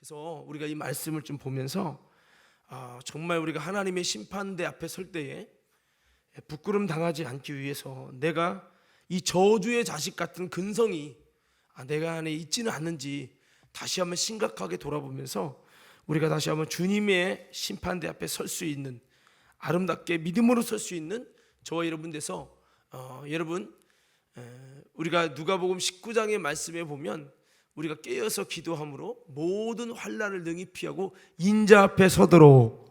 그래서 우리가 이 말씀을 좀 보면서 정말 우리가 하나님의 심판대 앞에 설 때에 부끄럼 당하지 않기 위해서 내가 이 저주의 자식 같은 근성이 내가 안에 있지는 않는지 다시 한번 심각하게 돌아보면서 우리가 다시 한번 주님의 심판대 앞에 설 수 있는, 아름답게 믿음으로 설 수 있는 저와 여러분 돼서 여러분, 우리가 누가복음 19장의 말씀에 보면 우리가 깨어서 기도함으로 모든 환난을 능히 피하고 인자 앞에 서도록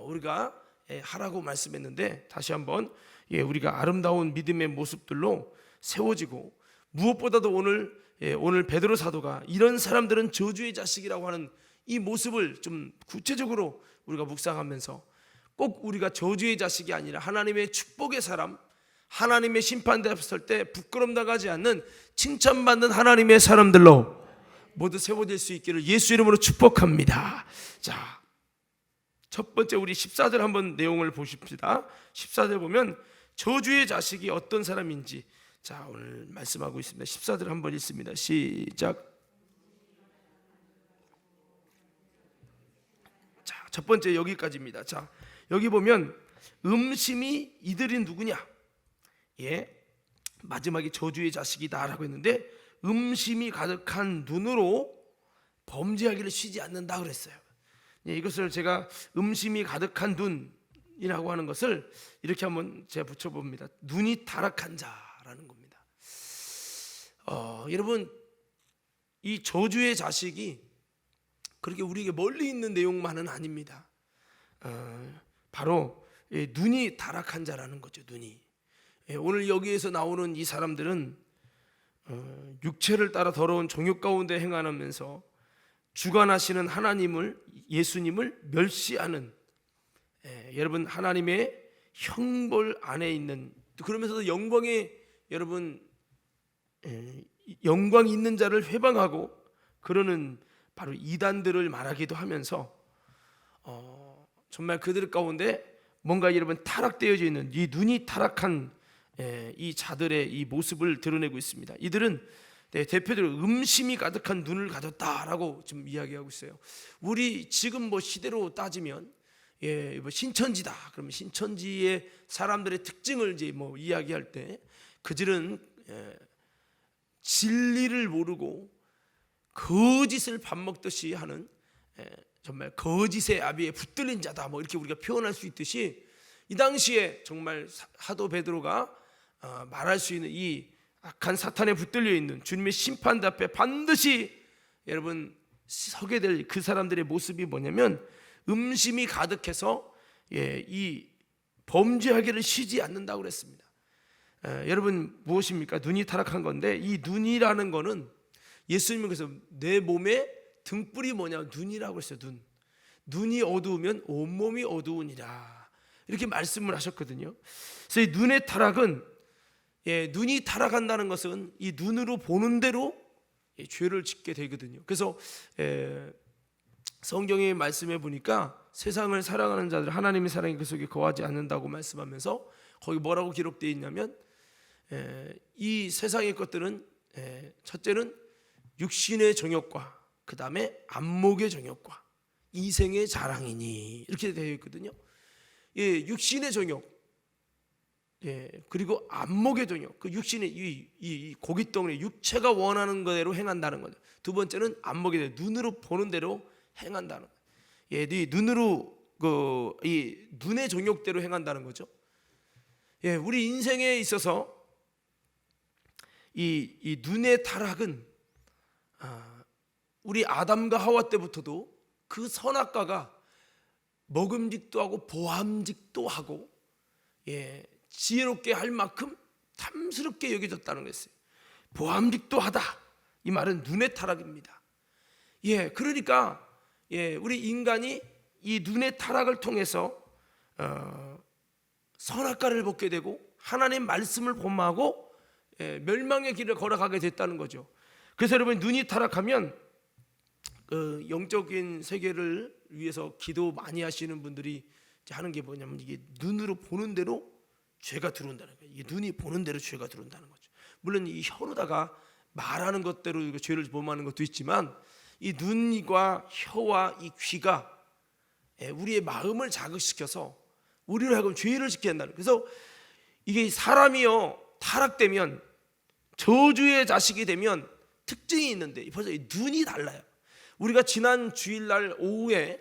우리가 하라고 말씀했는데, 다시 한번 우리가 아름다운 믿음의 모습들로 세워지고, 무엇보다도 오늘 베드로 사도가 이런 사람들은 저주의 자식이라고 하는 이 모습을 좀 구체적으로 우리가 묵상하면서 꼭 우리가 저주의 자식이 아니라 하나님의 축복의 사람, 하나님의 심판대 앞에 설 때 부끄럼 당하지 않는 칭찬받는 하나님의 사람들로 모두 세워질 수 있기를 예수 이름으로 축복합니다. 자, 첫 번째 우리 14절 한번 내용을 보십시다. 14절 보면 저주의 자식이 어떤 사람인지 자 오늘 말씀하고 있습니다. 14절 한번 읽습니다. 시작. 자, 첫 번째 여기까지입니다. 자, 여기 보면 음심이 이들이 누구냐? 마지막에 저주의 자식이다라고 했는데 음심이 가득한 눈으로 범죄하기를 쉬지 않는다 그랬어요. 이것을 제가 음심이 가득한 눈이라고 하는 것을 이렇게 한번 제가 붙여봅니다. 눈이 타락한 자라는 겁니다. 여러분, 이 저주의 자식이 그렇게 우리에게 멀리 있는 내용만은 아닙니다. 바로 눈이 타락한 자라는 거죠. 눈이. 오늘 여기에서 나오는 이 사람들은 육체를 따라 더러운 정욕 가운데 행하면서 주관하시는 하나님을, 예수님을 멸시하는, 여러분 하나님의 형벌 안에 있는, 그러면서도 영광에 여러분 영광 있는 자를 회방하고 그러는 바로 이단들을 말하기도 하면서 정말 그들 가운데 뭔가 여러분 타락되어져 있는 이 눈이 타락한 이 자들의 이 모습을 드러내고 있습니다. 이들은 대표적으로 음심이 가득한 눈을 가졌다라고 지금 이야기하고 있어요. 우리 지금 뭐 시대로 따지면 뭐 신천지다 그러면 신천지의 사람들의 특징을 이제 뭐 이야기할 때 그들은 진리를 모르고 거짓을 밥 먹듯이 하는 정말 거짓의 아비에 붙들린 자다 뭐 이렇게 우리가 표현할 수 있듯이 이 당시에 정말 사도 베드로가 말할 수 있는 이 악한 사탄에 붙들려 있는 주님의 심판대 앞에 반드시 여러분 서게 될 그 사람들의 모습이 뭐냐면 음심이 가득해서 이 범죄하기를 쉬지 않는다고 그랬습니다. 여러분 무엇입니까? 눈이 타락한 건데 이 눈이라는 거는 예수님은 그래서 내 몸에 등불이 뭐냐? 눈이라고 했어요. 눈이 어두우면 온몸이 어두우니라 이렇게 말씀을 하셨거든요. 그래서 이 눈의 타락은 눈이 타락한다는 것은 이 눈으로 보는 대로 죄를 짓게 되거든요. 그래서 성경의 말씀에 보니까 세상을 사랑하는 자들 하나님의 사랑이 그 속에 거하지 않는다고 말씀하면서 거기 뭐라고 기록되어 있냐면 이 세상의 것들은 첫째는 육신의 정욕과 그 다음에 안목의 정욕과 이생의 자랑이니 이렇게 되어 있거든요. 육신의 정욕, 그리고 안목의 정욕, 그 육신의 이 고깃덩어리 육체가 원하는 거대로 행한다는 거죠. 두 번째는 안목의 정욕, 눈으로 보는 대로 행한다는 거예요. 네 눈으로 이 눈의 정욕대로 행한다는 거죠. 우리 인생에 있어서 이 눈의 타락은 우리 아담과 하와 때부터도 그 선악과가 먹음직도 하고 보암직도 하고 지혜롭게 할 만큼 탐스럽게 여겨졌다는 것이에요. 보암직도 하다 이 말은 눈의 타락입니다. 그러니까 우리 인간이 이 눈의 타락을 통해서 선악과를 벗게 되고 하나님의 말씀을 본마하고 멸망의 길을 걸어가게 됐다는 거죠. 그래서 여러분 눈이 타락하면 영적인 세계를 위해서 기도 많이 하시는 분들이 하는 게 뭐냐면 이게 눈으로 보는 대로 죄가 들어온다는 거예요. 이게 눈이 보는 대로 죄가 들어온다는 거죠. 물론 이 혀로다가 말하는 것대로 죄를 범하는 것도 있지만 이 눈과 혀와 이 귀가 우리의 마음을 자극시켜서 우리를 하여금 죄를 짓게 한다는. 그래서 이게 사람이요 타락되면, 저주의 자식이 되면 특징이 있는데 벌써 이 눈이 달라요. 우리가 지난 주일날 오후에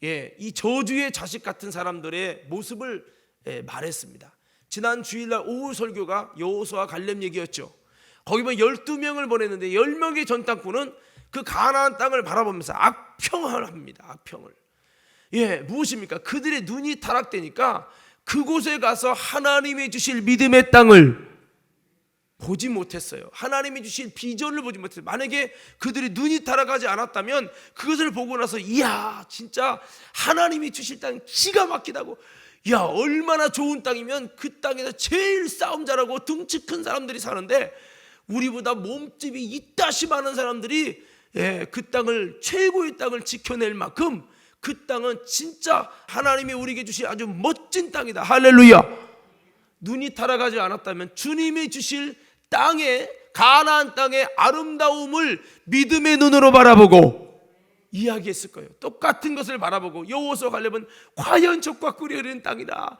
이 저주의 자식 같은 사람들의 모습을 말했습니다. 지난 주일날 오후 설교가 여호수아 갈렙 얘기였죠. 거기 보면 12명을 보냈는데 10명의 전당꾼은 그 가나안 땅을 바라보면서 악평을 합니다. 악평을. 무엇입니까? 그들의 눈이 타락되니까 그곳에 가서 하나님이 주실 믿음의 땅을 보지 못했어요. 하나님이 주실 비전을 보지 못했어요. 만약에 그들이 눈이 타락하지 않았다면 그것을 보고 나서 이야 진짜 하나님이 주실 땅 기가 막히다고, 야 얼마나 좋은 땅이면 그 땅에서 제일 싸움 잘하고 덩치 큰 사람들이 사는데 우리보다 몸집이 이따시 많은 사람들이 그 땅을, 최고의 땅을 지켜낼 만큼 그 땅은 진짜 하나님이 우리에게 주신 아주 멋진 땅이다. 할렐루야. 눈이 타락하지 않았다면 주님이 주실 땅의, 가나안 땅의 아름다움을 믿음의 눈으로 바라보고 이야기했을 거예요. 똑같은 것을 바라보고 여호수아 갈렙은 과연 적과 꿀이 흐르는 땅이다,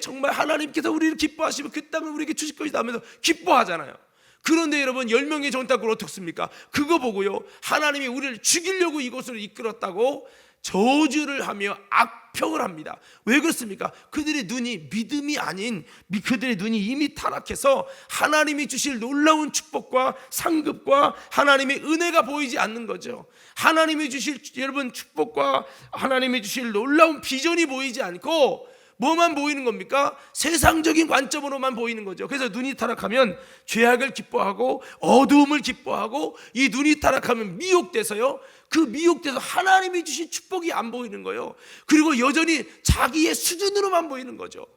정말 하나님께서 우리를 기뻐하시면 그 땅을 우리에게 주실 것이다 하면서 기뻐하잖아요. 그런데 여러분 10명의 전당꾼은 어떻습니까? 그거 보고요 하나님이 우리를 죽이려고 이곳으로 이끌었다고 저주를 하며 악평을 합니다. 왜 그렇습니까? 그들의 눈이 믿음이 아닌, 그들의 눈이 이미 타락해서 하나님이 주실 놀라운 축복과 상급과 하나님의 은혜가 보이지 않는 거죠. 하나님이 주실 여러분 축복과 하나님이 주실 놀라운 비전이 보이지 않고 뭐만 보이는 겁니까? 세상적인 관점으로만 보이는 거죠. 그래서 눈이 타락하면 죄악을 기뻐하고 어두움을 기뻐하고, 이 눈이 타락하면 미혹돼서요, 그 미혹돼서 하나님이 주신 축복이 안 보이는 거예요. 그리고 여전히 자기의 수준으로만 보이는 거죠.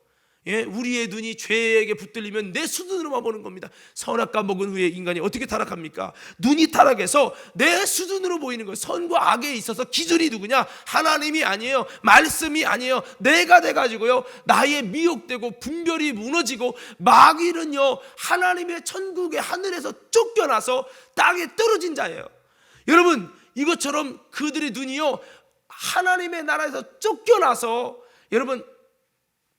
우리의 눈이 죄에게 붙들리면 내 수준으로만 보는 겁니다. 선악과 먹은 후에 인간이 어떻게 타락합니까? 눈이 타락해서 내 수준으로 보이는 거예요. 선과 악에 있어서 기준이 누구냐? 하나님이 아니에요. 말씀이 아니에요. 내가 돼가지고요 나의 미혹되고 분별이 무너지고, 마귀는요 하나님의 천국의 하늘에서 쫓겨나서 땅에 떨어진 자예요. 여러분 이것처럼 그들의 눈이요 하나님의 나라에서 쫓겨나서 여러분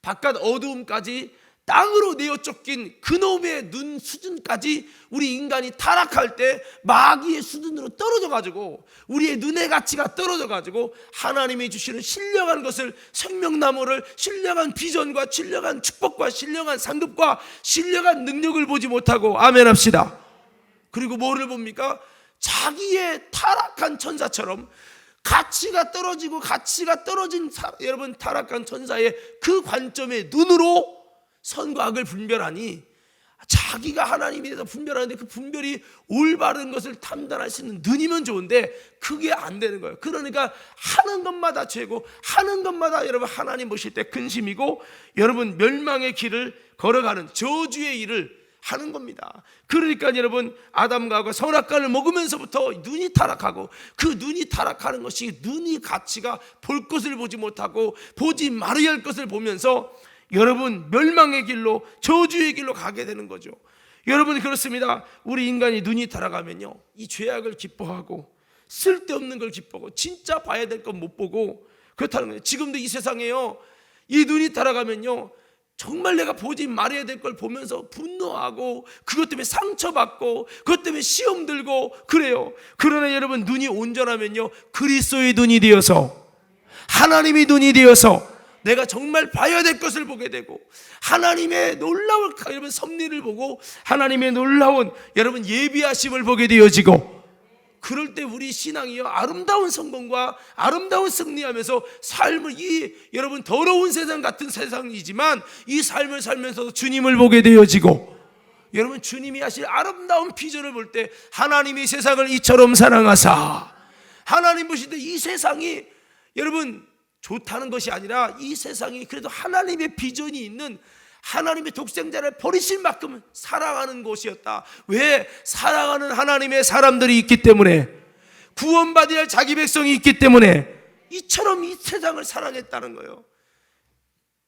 바깥 어두움까지 땅으로 내어 쫓긴 그놈의 눈 수준까지 우리 인간이 타락할 때 마귀의 수준으로 떨어져 가지고 우리의 눈의 가치가 떨어져 가지고 하나님이 주시는 신령한 것을, 생명나무를, 신령한 비전과 신령한 축복과 신령한 상급과 신령한 능력을 보지 못하고, 아멘 합시다. 그리고 뭐를 봅니까? 자기의 타락한 천사처럼 가치가 떨어지고 가치가 떨어진 여러분 타락한 천사의 그 관점의 눈으로 선과 악을 분별하니, 자기가 하나님에 대해서 분별하는데 그 분별이 올바른 것을 판단할 수 있는 눈이면 좋은데 그게 안 되는 거예요. 그러니까 하는 것마다 죄고 하는 것마다 여러분 하나님 보실 때 근심이고, 여러분 멸망의 길을 걸어가는 저주의 일을 하는 겁니다. 그러니까 여러분 아담과 하와 선악과를 먹으면서부터 눈이 타락하고, 그 눈이 타락하는 것이 눈이 가치가 볼 것을 보지 못하고 보지 말아야 할 것을 보면서 여러분 멸망의 길로, 저주의 길로 가게 되는 거죠. 여러분 그렇습니다. 우리 인간이 눈이 타락하면요 이 죄악을 기뻐하고 쓸데없는 걸 기뻐하고 진짜 봐야 될 건 못 보고 그렇다는 거예요. 지금도 이 세상에요 이 눈이 타락하면요 정말 내가 보지 말아야 될 걸 보면서 분노하고 그것 때문에 상처받고 그것 때문에 시험 들고 그래요. 그러나 여러분 눈이 온전하면요 그리스도의 눈이 되어서, 하나님의 눈이 되어서 내가 정말 봐야 될 것을 보게 되고, 하나님의 놀라운 여러분 섭리를 보고 하나님의 놀라운 여러분 예비하심을 보게 되어지고, 그럴 때 우리 신앙이요 아름다운 성공과 아름다운 승리하면서 삶을, 이 여러분 더러운 세상 같은 세상이지만 이 삶을 살면서도 주님을 보게 되어지고, 여러분 주님이 하실 아름다운 비전을 볼 때 하나님이 세상을 이처럼 사랑하사, 하나님 보실 때 이 세상이 여러분 좋다는 것이 아니라 이 세상이 그래도 하나님의 비전이 있는, 하나님의 독생자를 버리실 만큼 사랑하는 곳이었다. 왜? 사랑하는 하나님의 사람들이 있기 때문에, 구원받아야 할 자기 백성이 있기 때문에 이처럼 이 세상을 사랑했다는 거예요.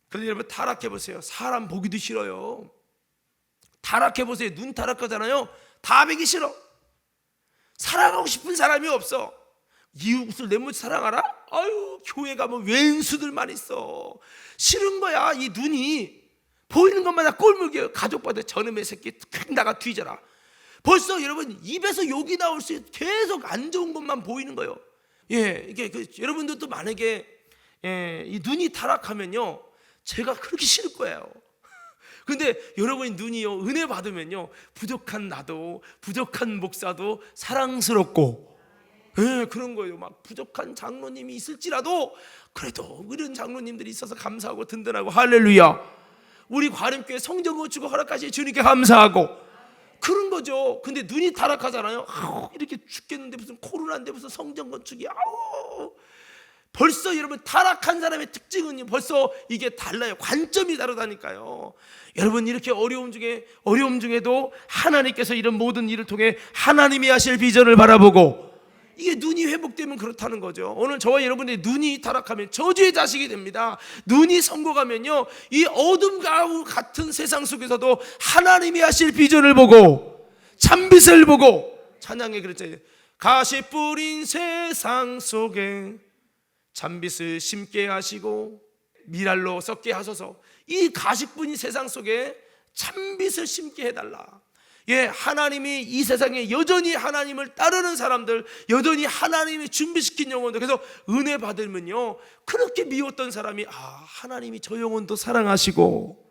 그런데 여러분 타락해보세요. 사람 보기도 싫어요. 타락해보세요. 눈 타락하잖아요. 다 보기 싫어. 사랑하고 싶은 사람이 없어. 이웃을 내모지 사랑하라? 아유, 교회 가면 왼수들만 있어. 싫은 거야. 이 눈이 보이는 것마다 꼴물게 가족보다 저놈의 새끼 나가 뒤져라. 벌써 여러분 입에서 욕이 나올 수 있어. 계속 안 좋은 것만 보이는 거예요. 이게 여러분들도 만약에 이 눈이 타락하면요, 제가 그렇게 싫을 거예요. 근데 여러분이 눈이요 은혜 받으면요, 부족한 나도 부족한 목사도 사랑스럽고 그런 거예요. 막 부족한 장로님이 있을지라도 그래도 이런 장로님들이 있어서 감사하고 든든하고 할렐루야. 우리 과림교회 성전 건축을 허락하신 주님께 감사하고 그런 거죠. 근데 눈이 타락하잖아요. 이렇게 죽겠는데 무슨 코로나인데 무슨 성전 건축이 벌써 여러분 타락한 사람의 특징은 벌써 이게 달라요. 관점이 다르다니까요. 여러분 이렇게 어려움 중에도 하나님께서 이런 모든 일을 통해 하나님이 하실 비전을 바라보고 이게 눈이 회복되면 그렇다는 거죠. 오늘 저와 여러분의 눈이 타락하면 저주의 자식이 됩니다. 눈이 성공하면요, 이 어둠과 같은 세상 속에서도 하나님이 하실 비전을 보고 참빛을 보고, 찬양에 그랬잖아요. 가시 뿌린 세상 속에 참빛을 심게 하시고 미랄로 썩게 하소서. 이 가시뿐인 세상 속에 참빛을 심게 해달라. 하나님이 이 세상에 여전히 하나님을 따르는 사람들, 여전히 하나님이 준비시킨 영혼들, 그래서 은혜 받으면요, 그렇게 미웠던 사람이 하나님이 저 영혼도 사랑하시고,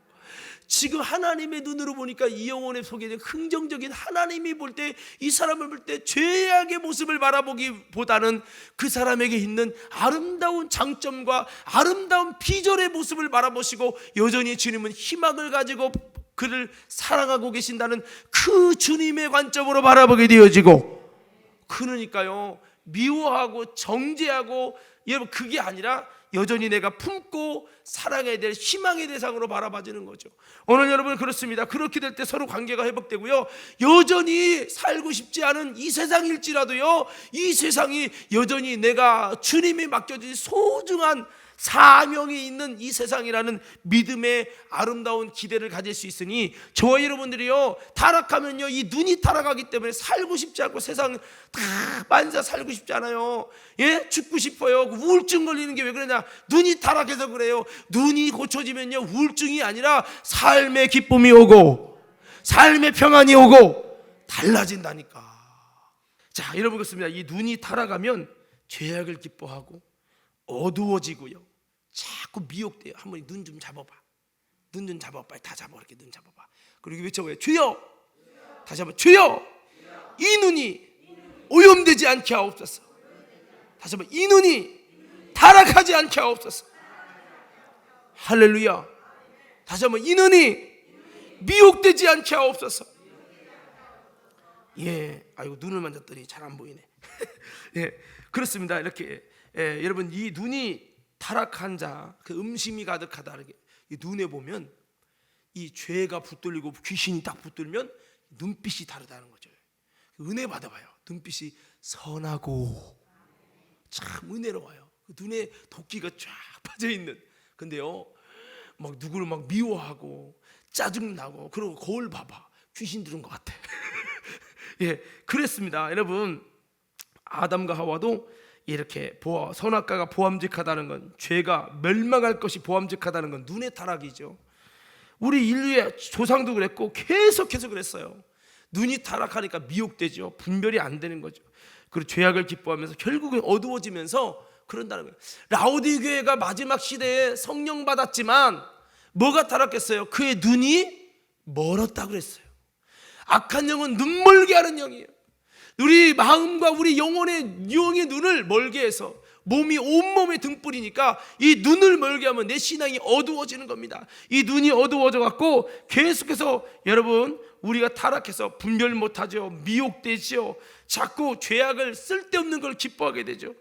지금 하나님의 눈으로 보니까 이 영혼의 속에 있는 긍정적인 하나님이 볼 때, 이 사람을 볼 때 죄악의 모습을 바라보기보다는 그 사람에게 있는 아름다운 장점과 아름다운 비전의 모습을 바라보시고, 여전히 주님은 희망을 가지고 그를 사랑하고 계신다는 그 주님의 관점으로 바라보게 되어지고, 그러니까요, 미워하고 정죄하고 여러분 그게 아니라 여전히 내가 품고 사랑해야 될 희망의 대상으로 바라봐지는 거죠. 오늘 여러분 그렇습니다. 그렇게 될 때 서로 관계가 회복되고요, 여전히 살고 싶지 않은 이 세상일지라도요, 이 세상이 여전히 내가 주님이 맡겨진 소중한 사명이 있는 이 세상이라는 믿음의 아름다운 기대를 가질 수 있으니, 저와 여러분들이요 타락하면요, 이 눈이 타락하기 때문에 살고 싶지 않고 세상 다 만사 살고 싶지 않아요. 죽고 싶어요. 우울증 걸리는 게 왜 그러냐? 눈이 타락해서 그래요. 눈이 고쳐지면요, 우울증이 아니라 삶의 기쁨이 오고 삶의 평안이 오고 달라진다니까. 자, 여러분 그렇습니다. 이 눈이 타락하면 죄악을 기뻐하고 어두워지고요, 자꾸 미혹돼요. 한번 눈 좀 잡아봐. 눈 좀 잡아. 빨리 다 잡아. 이렇게 눈 잡아봐. 그리고 외쳐봐요. 주여. 다시 한번 주여. 이 눈이 오염되지 않게 하옵소서. 다시 한번 이 눈이 타락하지 않게 하옵소서. 할렐루야. 다시 한번 이 눈이 미혹되지 않게 하옵소서. 아이고 눈을 만졌더니 잘 안 보이네. 그렇습니다. 이렇게 여러분 이 눈이 타락한 자, 그 음심이 가득하다. 이 눈에 보면 이 죄가 붙들리고 귀신이 딱 붙들면 눈빛이 다르다는 거죠. 은혜 받아봐요. 눈빛이 선하고 참 은혜로워요. 눈에 도끼가 쫙 빠져 있는. 근데요, 막 누구를 막 미워하고 짜증 나고 그러고 거울 봐봐. 귀신 들은 것 같아. 그랬습니다. 여러분 아담과 하와도 이렇게 선악과가 보암직하다는 건, 죄가 멸망할 것이 보암직하다는 건 눈의 타락이죠. 우리 인류의 조상도 그랬고 계속해서 그랬어요. 눈이 타락하니까 미혹되죠. 분별이 안 되는 거죠. 그리고 죄악을 기뻐하면서 결국은 어두워지면서 그런다는 거예요. 라오디 교회가 마지막 시대에 성령 받았지만 뭐가 타락했어요? 그의 눈이 멀었다고 그랬어요. 악한 영은 눈멀게 하는 영이에요. 우리 마음과 우리 영의 눈을 멀게 해서, 몸이 온몸에 등불이니까 이 눈을 멀게 하면 내 신앙이 어두워지는 겁니다. 이 눈이 어두워져 갖고 계속해서 여러분 우리가 타락해서 분별 못하죠. 미혹되죠. 자꾸 죄악을 쓸데없는 걸 기뻐하게 되죠.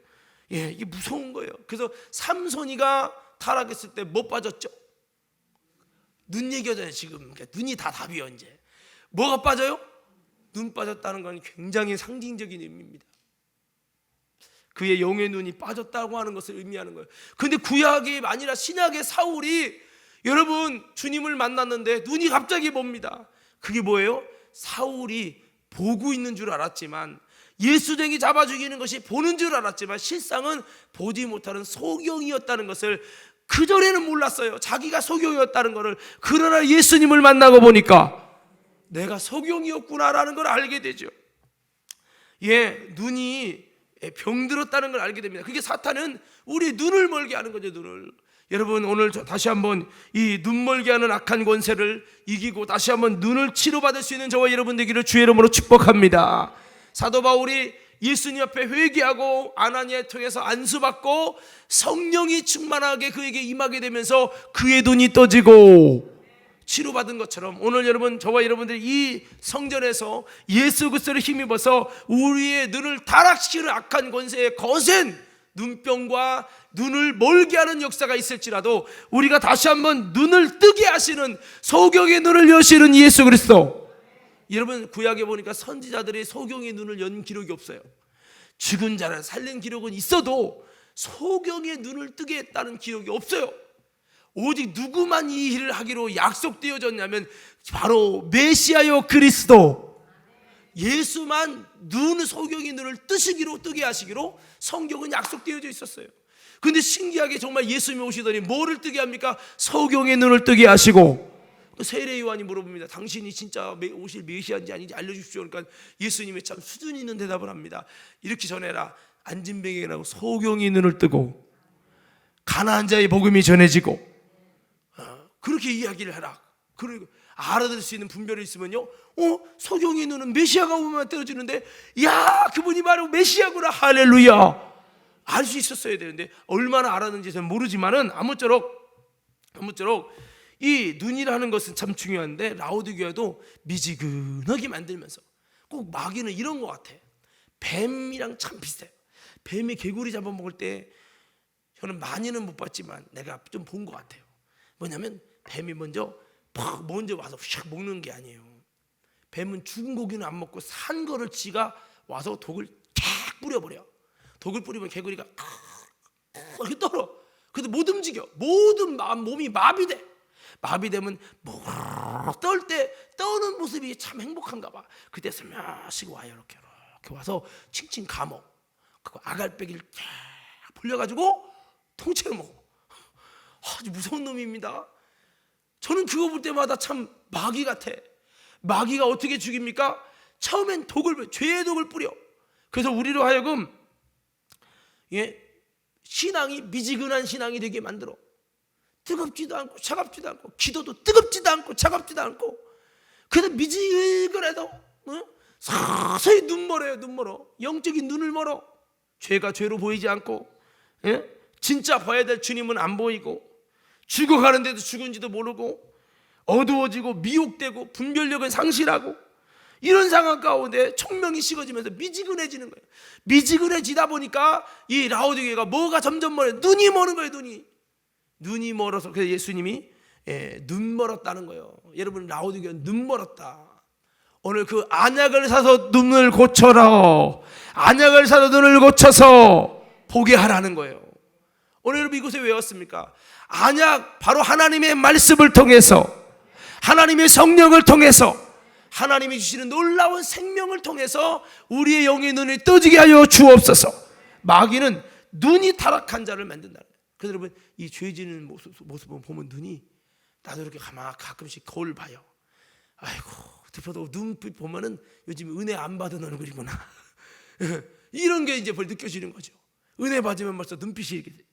이게 무서운 거예요. 그래서 삼손이가 타락했을 때 못 빠졌죠? 눈 얘기하잖아요 지금. 그러니까 눈이 다 답이에요. 이제 뭐가 빠져요? 눈 빠졌다는 건 굉장히 상징적인 의미입니다. 그의 영의 눈이 빠졌다고 하는 것을 의미하는 거예요. 근데 구약이 아니라 신약의 사울이 여러분 주님을 만났는데 눈이 갑자기 멉니다. 그게 뭐예요? 사울이 보고 있는 줄 알았지만 예수쟁이 잡아 죽이는 것이 보는 줄 알았지만 실상은 보지 못하는 소경이었다는 것을 그전에는 몰랐어요. 자기가 소경이었다는 것을. 그러나 예수님을 만나고 보니까 내가 소경이었구나라는 걸 알게 되죠. 눈이 병들었다는 걸 알게 됩니다. 그게 사탄은 우리 눈을 멀게 하는 거죠. 눈을. 여러분, 오늘 다시 한번 이 눈 멀게 하는 악한 권세를 이기고 다시 한번 눈을 치료받을 수 있는 저와 여러분 되기를 주의 이름으로 축복합니다. 사도 바울이 예수님 앞에 회개하고 아나니아를 통해서 안수받고 성령이 충만하게 그에게 임하게 되면서 그의 눈이 떠지고 치료받은 것처럼 오늘 여러분, 저와 여러분들이 이 성전에서 예수 그리스도를 힘입어서 우리의 눈을 타락시키는 악한 권세의 거센 눈병과 눈을 멀게 하는 역사가 있을지라도 우리가 다시 한번 눈을 뜨게 하시는, 소경의 눈을 여시는 예수 그리스도. 여러분, 구약에 보니까 선지자들이 소경의 눈을 연 기록이 없어요. 죽은 자를 살린 기록은 있어도 소경의 눈을 뜨게 했다는 기록이 없어요. 오직 누구만 이 일을 하기로 약속되어졌냐면 바로 메시아여 그리스도, 예수만 소경의 눈을 뜨게 하시기로 성경은 약속되어져 있었어요. 근데 신기하게 정말 예수님이 오시더니 뭐를 뜨게 합니까? 소경의 눈을 뜨게 하시고, 세례 요한이 물어봅니다. 당신이 진짜 오실 메시아인지 아닌지 알려주십시오. 그러니까 예수님이 참 수준 있는 대답을 합니다. 이렇게 전해라. 앉은 병에게 나고 소경의 눈을 뜨고 가난한 자의 복음이 전해지고, 그렇게 이야기를 해라. 그리고 알아들을 수 있는 분별이 있으면요, 소경의 눈은 메시아가 오면 떨어지는데, 야, 그분이 바로 메시아구나, 할렐루야, 알 수 있었어야 되는데 얼마나 알았는지 저는 모르지만은 아무쪼록 이 눈이라는 것은 참 중요한데 라오디게아도 미지근하게 만들면서, 꼭 마귀는 이런 것 같아. 뱀이랑 참 비슷해요. 뱀이 개구리 잡아먹을 때 저는 많이는 못 봤지만 내가 좀 본 것 같아요. 뭐냐면 뱀이 먼저 와서 샥 먹는 게 아니에요. 뱀은 죽은 고기는 안 먹고 산 거를 지가 와서 독을 쫙 뿌려버려. 독을 뿌리면 개구리가 이렇게 떨어. 근데 못 움직여. 모든 몸이 마비돼. 마비되면 떠는 모습이 참 행복한가 봐. 그때 스며시고 와요. 이렇게 와서 칭칭 감어. 그거 아갈배기를 쫙 불려가지고 통째로 먹어. 아주 무서운 놈입니다. 저는 그거 볼 때마다 참 마귀 같아. 마귀가 어떻게 죽입니까? 처음엔 죄의 독을 뿌려. 그래서 우리로 하여금 신앙이 미지근한 신앙이 되게 만들어. 뜨겁지도 않고 차갑지도 않고, 기도도 뜨겁지도 않고 차갑지도 않고, 그래도 미지근해도 서서히 눈 멀어. 영적인 눈을 멀어. 죄가 죄로 보이지 않고, 진짜 봐야 될 주님은 안 보이고, 죽어가는데도 죽은지도 모르고, 어두워지고 미혹되고 분별력을 상실하고, 이런 상황 가운데 총명이 식어지면서 미지근해지는 거예요. 미지근해지다 보니까 이 라오디게아가 뭐가 점점 멀어요. 눈이 머는 거예요. 눈이 멀어서. 그래서 예수님이 눈 멀었다는 거예요. 여러분, 라오디게아는 눈 멀었다. 오늘 그 안약을 사서 눈을 고쳐라. 안약을 사서 눈을 고쳐서 보게 하라는 거예요. 오늘 여러분 이곳에 왜 왔습니까? 안약, 바로 하나님의 말씀을 통해서, 하나님의 성령을 통해서, 하나님이 주시는 놀라운 생명을 통해서 우리의 영의 눈을 떠지게 하여 주옵소서. 마귀는 눈이 타락한 자를 만든다. 그래서 여러분, 이 죄지는 모습을 보면 눈이, 나도 이렇게 가끔씩 거울 봐요. 아이고, 덮어도 눈빛 보면은 요즘 은혜 안 받은 얼굴이구나. 이런 게 이제 벌써 느껴지는 거죠. 은혜 받으면 벌써 눈빛이 이렇게.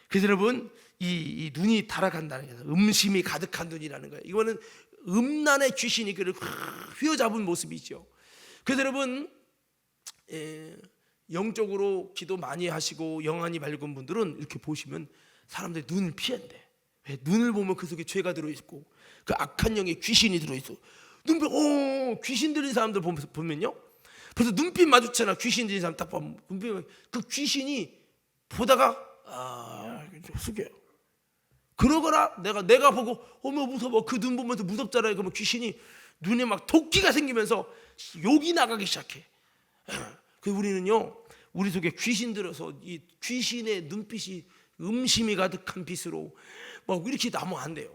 그래서 여러분, 이 눈이 타락한다는 게 음심이 가득한 눈이라는 거예요. 이거는 음란의 귀신이 그를 휘어잡은 모습이죠. 그래서 여러분, 영적으로 기도 많이 하시고 영안이 밝은 분들은 이렇게 보시면 사람들이 눈을 피한대. 왜? 눈을 보면 그 속에 죄가 들어있고 그 악한 영에 귀신이 들어있어. 눈빛, 귀신 들린 사람들 보면요, 그래서 눈빛 마주치나 귀신 들린 사람 딱 보면 그 귀신이 보다가 숙여요. 그러거나 내가 보고 어머 무서워, 그 눈 보면서 무섭잖아요. 그러면 귀신이 눈에 막 도끼가 생기면서 욕이 나가기 시작해. 그 우리는요, 우리 속에 귀신 들어서 이 귀신의 눈빛이 음심이 가득한 빛으로 막 이렇게 나면 안 돼요.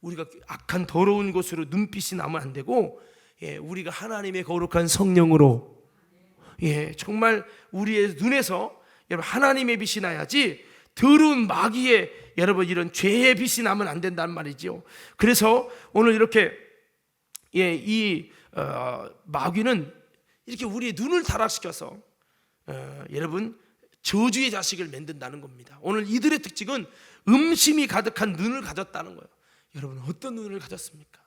우리가 악한 더러운 곳으로 눈빛이 나면 안 되고, 우리가 하나님의 거룩한 성령으로 정말 우리의 눈에서 여러분 하나님의 빛이 나야지 더러운 마귀의 여러분 이런 죄의 빛이 나면 안 된다는 말이죠. 그래서 오늘 이렇게 이 마귀는 이렇게 우리의 눈을 타락시켜서 여러분 저주의 자식을 만든다는 겁니다. 오늘 이들의 특징은 음심이 가득한 눈을 가졌다는 거예요. 여러분 어떤 눈을 가졌습니까?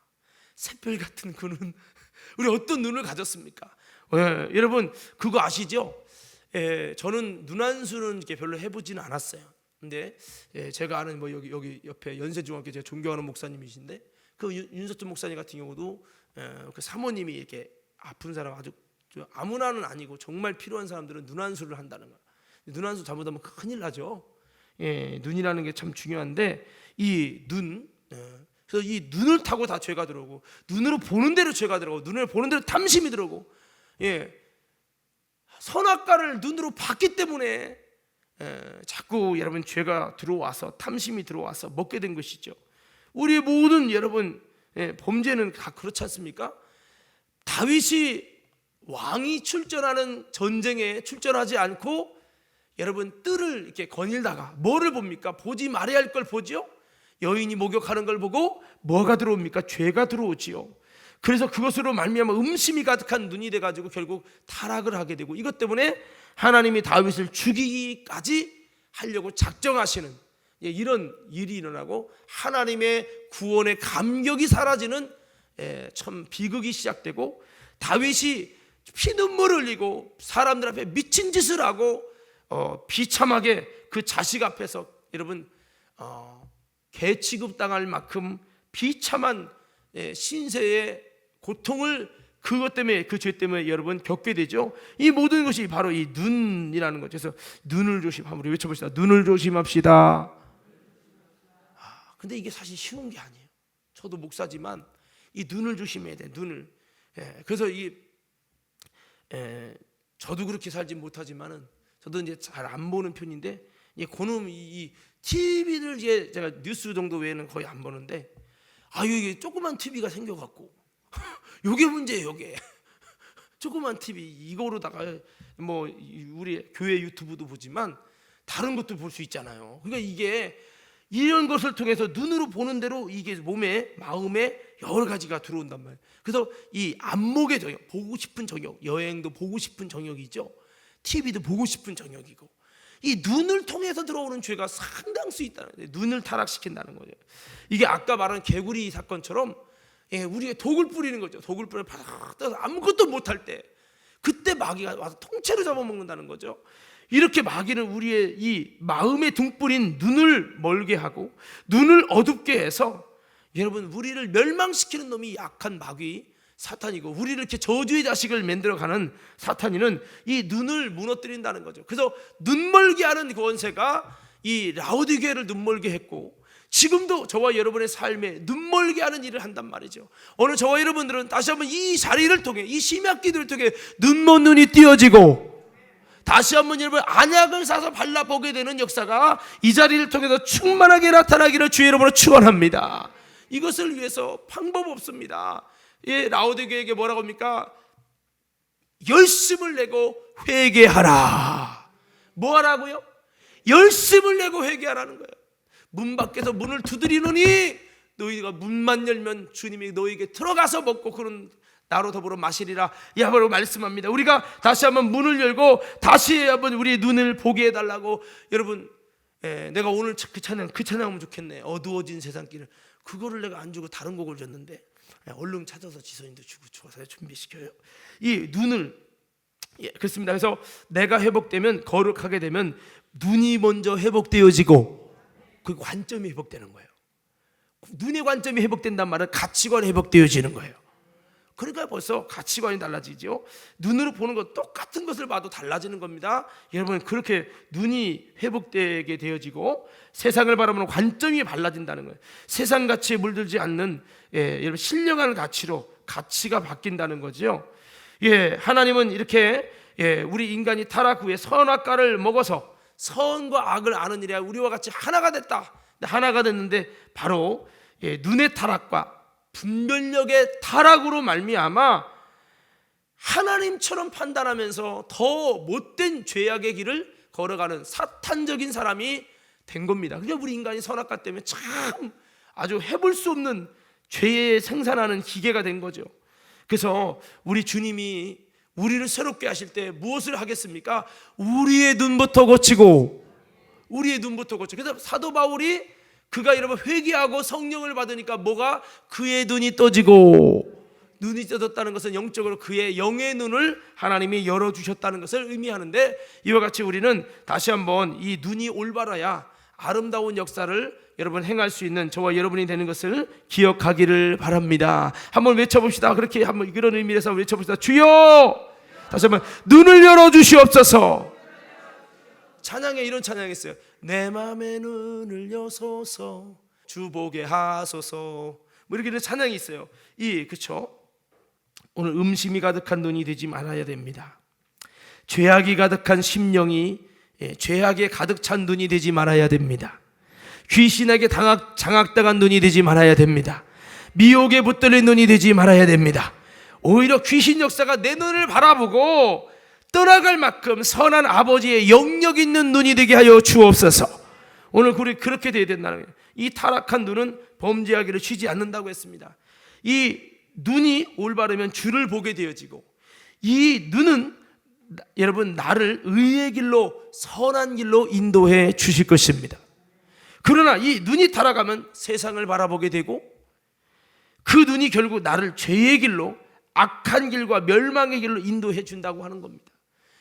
샛별 같은 그 눈. 우리 어떤 눈을 가졌습니까? 여러분 그거 아시죠? 저는 눈안수는 이렇게 별로 해보지는 않았어요. 근데 제가 아는 뭐 여기 옆에 연세중학교 제가 존경하는 목사님이신데 그 윤석준 목사님 같은 경우도 그 사모님이 이렇게 아픈 사람 아주 아무나는 아니고 정말 필요한 사람들은 눈안수를 한다는 거예요. 눈안수 잘못하면 큰일 나죠. 눈이라는 게 참 중요한데 이 눈, 그래서 이 눈을 타고 다 죄가 들어오고 눈으로 보는 대로 죄가 들어오고 눈을 보는 대로 탐심이 들어오고 선악과를 눈으로 봤기 때문에 자꾸 여러분 죄가 들어와서 탐심이 들어와서 먹게 된 것이죠. 우리의 모든 여러분 범죄는 다 그렇지 않습니까? 다윗이 왕이 출전하는 전쟁에 출전하지 않고 여러분 뜰을 이렇게 거닐다가 뭐를 봅니까? 보지 말아야 할 걸 보죠. 여인이 목욕하는 걸 보고 뭐가 들어옵니까? 죄가 들어오지요. 그래서 그것으로 말미암아 음심이 가득한 눈이 돼가지고 결국 타락을 하게 되고 이것 때문에 하나님이 다윗을 죽이기까지 하려고 작정하시는 이런 일이 일어나고 하나님의 구원의 감격이 사라지는 참 비극이 시작되고 다윗이 피눈물을 흘리고 사람들 앞에 미친 짓을 하고 비참하게 그 자식 앞에서 여러분 개 취급당할 만큼 비참한 신세의 고통을 그것 때문에 그 죄 때문에 여러분 겪게 되죠. 이 모든 것이 바로 이 눈이라는 거죠. 그래서 눈을 조심하면 우리 외쳐봅시다. 눈을 조심합시다. 근데 이게 사실 쉬운 게 아니에요. 저도 목사지만 이 눈을 조심해야 돼. 눈을. 그래서 저도 그렇게 살지 못하지만은 저도 이제 잘 안 보는 편인데 그놈 이 TV를 이제 제가 뉴스 정도 외에는 거의 안 보는데 이게 조그만 TV가 생겨갖고 요게 문제예요. 요게 조그만 TV 이거로다가 뭐 우리 교회 유튜브도 보지만 다른 것도 볼 수 있잖아요. 그러니까 이게 이런 것을 통해서 눈으로 보는 대로 이게 몸에 마음에 여러 가지가 들어온단 말이에요. 그래서 이 안목의 정욕, 보고 싶은 정욕, 여행도 보고 싶은 정욕이죠. TV도 보고 싶은 정욕이고 이 눈을 통해서 들어오는 죄가 상당수 있다는 거예요. 눈을 타락시킨다는 거예요. 이게 아까 말한 개구리 사건처럼 우리가 독을 뿌리는 거죠. 독을 뿌려 바닥 떠서 아무것도 못할 때 그때 마귀가 와서 통째로 잡아먹는다는 거죠. 이렇게 마귀는 우리의 이 마음에 등불인 눈을 멀게 하고 눈을 어둡게 해서 여러분 우리를 멸망시키는 놈이 약한 마귀 사탄이고 우리를 이렇게 저주의 자식을 만들어가는 사탄이는 이 눈을 무너뜨린다는 거죠. 그래서 눈멀게 하는 권세가 이 라오디게를 눈멀게 했고 지금도 저와 여러분의 삶에 눈멀게 하는 일을 한단 말이죠. 오늘 저와 여러분들은 다시 한번 이 자리를 통해 이 심야기도를 통해 눈먼 눈이 띄어지고 다시 한번 여러분 안약을 사서 발라보게 되는 역사가 이 자리를 통해서 충만하게 나타나기를 주의 이름으로 축원합니다. 이것을 위해서 방법 없습니다. 라오디게에게 뭐라고 합니까? 열심을 내고 회개하라. 뭐 하라고요? 열심을 내고 회개하라는 거예요. 문 밖에서 문을 두드리노니 너희가 문만 열면 주님이 너희에게 들어가서 먹고 그런 나로 더불어 마시리라 야바로 말씀합니다. 우리가 다시 한번 문을 열고 다시 한번 우리의 눈을 보게 해달라고. 여러분 내가 오늘 그 찬양하면 좋겠네. 어두워진 세상길을 그거를 내가 안 주고 다른 곡을 줬는데 얼른 찾아서 지선이도 주고 주어서 준비시켜요. 이 눈을 그렇습니다. 그래서 내가 회복되면 거룩하게 되면 눈이 먼저 회복되어지고 그 관점이 회복되는 거예요. 눈의 관점이 회복된단 말은 가치관이 회복되어지는 거예요. 그러니까 벌써 가치관이 달라지죠. 눈으로 보는 것 똑같은 것을 봐도 달라지는 겁니다. 여러분 그렇게 눈이 회복되게 되어지고 세상을 바라보는 관점이 달라진다는 거예요. 세상 가치에 물들지 않는 여러분 신령한 가치로 가치가 바뀐다는 거죠. 하나님은 이렇게 우리 인간이 타락 후에 선악과를 먹어서 선과 악을 아는 일이야 우리와 같이 하나가 됐다. 하나가 됐는데 바로 눈의 타락과 분별력의 타락으로 말미암아 하나님처럼 판단하면서 더 못된 죄악의 길을 걸어가는 사탄적인 사람이 된 겁니다. 그냥 우리 인간이 선악과 때문에 참 아주 해볼 수 없는 죄에 생산하는 기계가 된 거죠. 그래서 우리 주님이 우리를 새롭게 하실 때 무엇을 하겠습니까? 우리의 눈부터 고치고, 우리의 눈부터 고치고. 그래서 사도 바울이 그가 여러분 회개하고 성령을 받으니까 뭐가? 그의 눈이 떠지고, 눈이 떠졌다는 것은 영적으로 그의 영의 눈을 하나님이 열어주셨다는 것을 의미하는데, 이와 같이 우리는 다시 한번 이 눈이 올바라야 아름다운 역사를 여러분 행할 수 있는 저와 여러분이 되는 것을 기억하기를 바랍니다. 한번 외쳐봅시다. 그렇게 한번 그런 의미에서 외쳐봅시다. 주여! 다시 한번 눈을 열어주시옵소서. 찬양에 이런 찬양이 있어요. 내 맘의 눈을 여소서 주 보게 하소서. 뭐 이렇게 찬양이 있어요. 그렇죠? 오늘 음심이 가득한 눈이 되지 말아야 됩니다. 죄악이 가득한 심령이 죄악에 가득 찬 눈이 되지 말아야 됩니다. 귀신에게 장악당한 눈이 되지 말아야 됩니다. 미혹에 붙들린 눈이 되지 말아야 됩니다. 오히려 귀신 역사가 내 눈을 바라보고 떠나갈 만큼 선한 아버지의 영역 있는 눈이 되게 하여 주옵소서. 오늘 우리 그렇게 되어야 된다는 거예요. 이 타락한 눈은 범죄하기를 쉬지 않는다고 했습니다. 이 눈이 올바르면 주를 보게 되어지고, 이 눈은 여러분 나를 의의 길로 선한 길로 인도해 주실 것입니다. 그러나 이 눈이 타락하면 세상을 바라보게 되고, 그 눈이 결국 나를 죄의 길로, 악한 길과 멸망의 길로 인도해 준다고 하는 겁니다.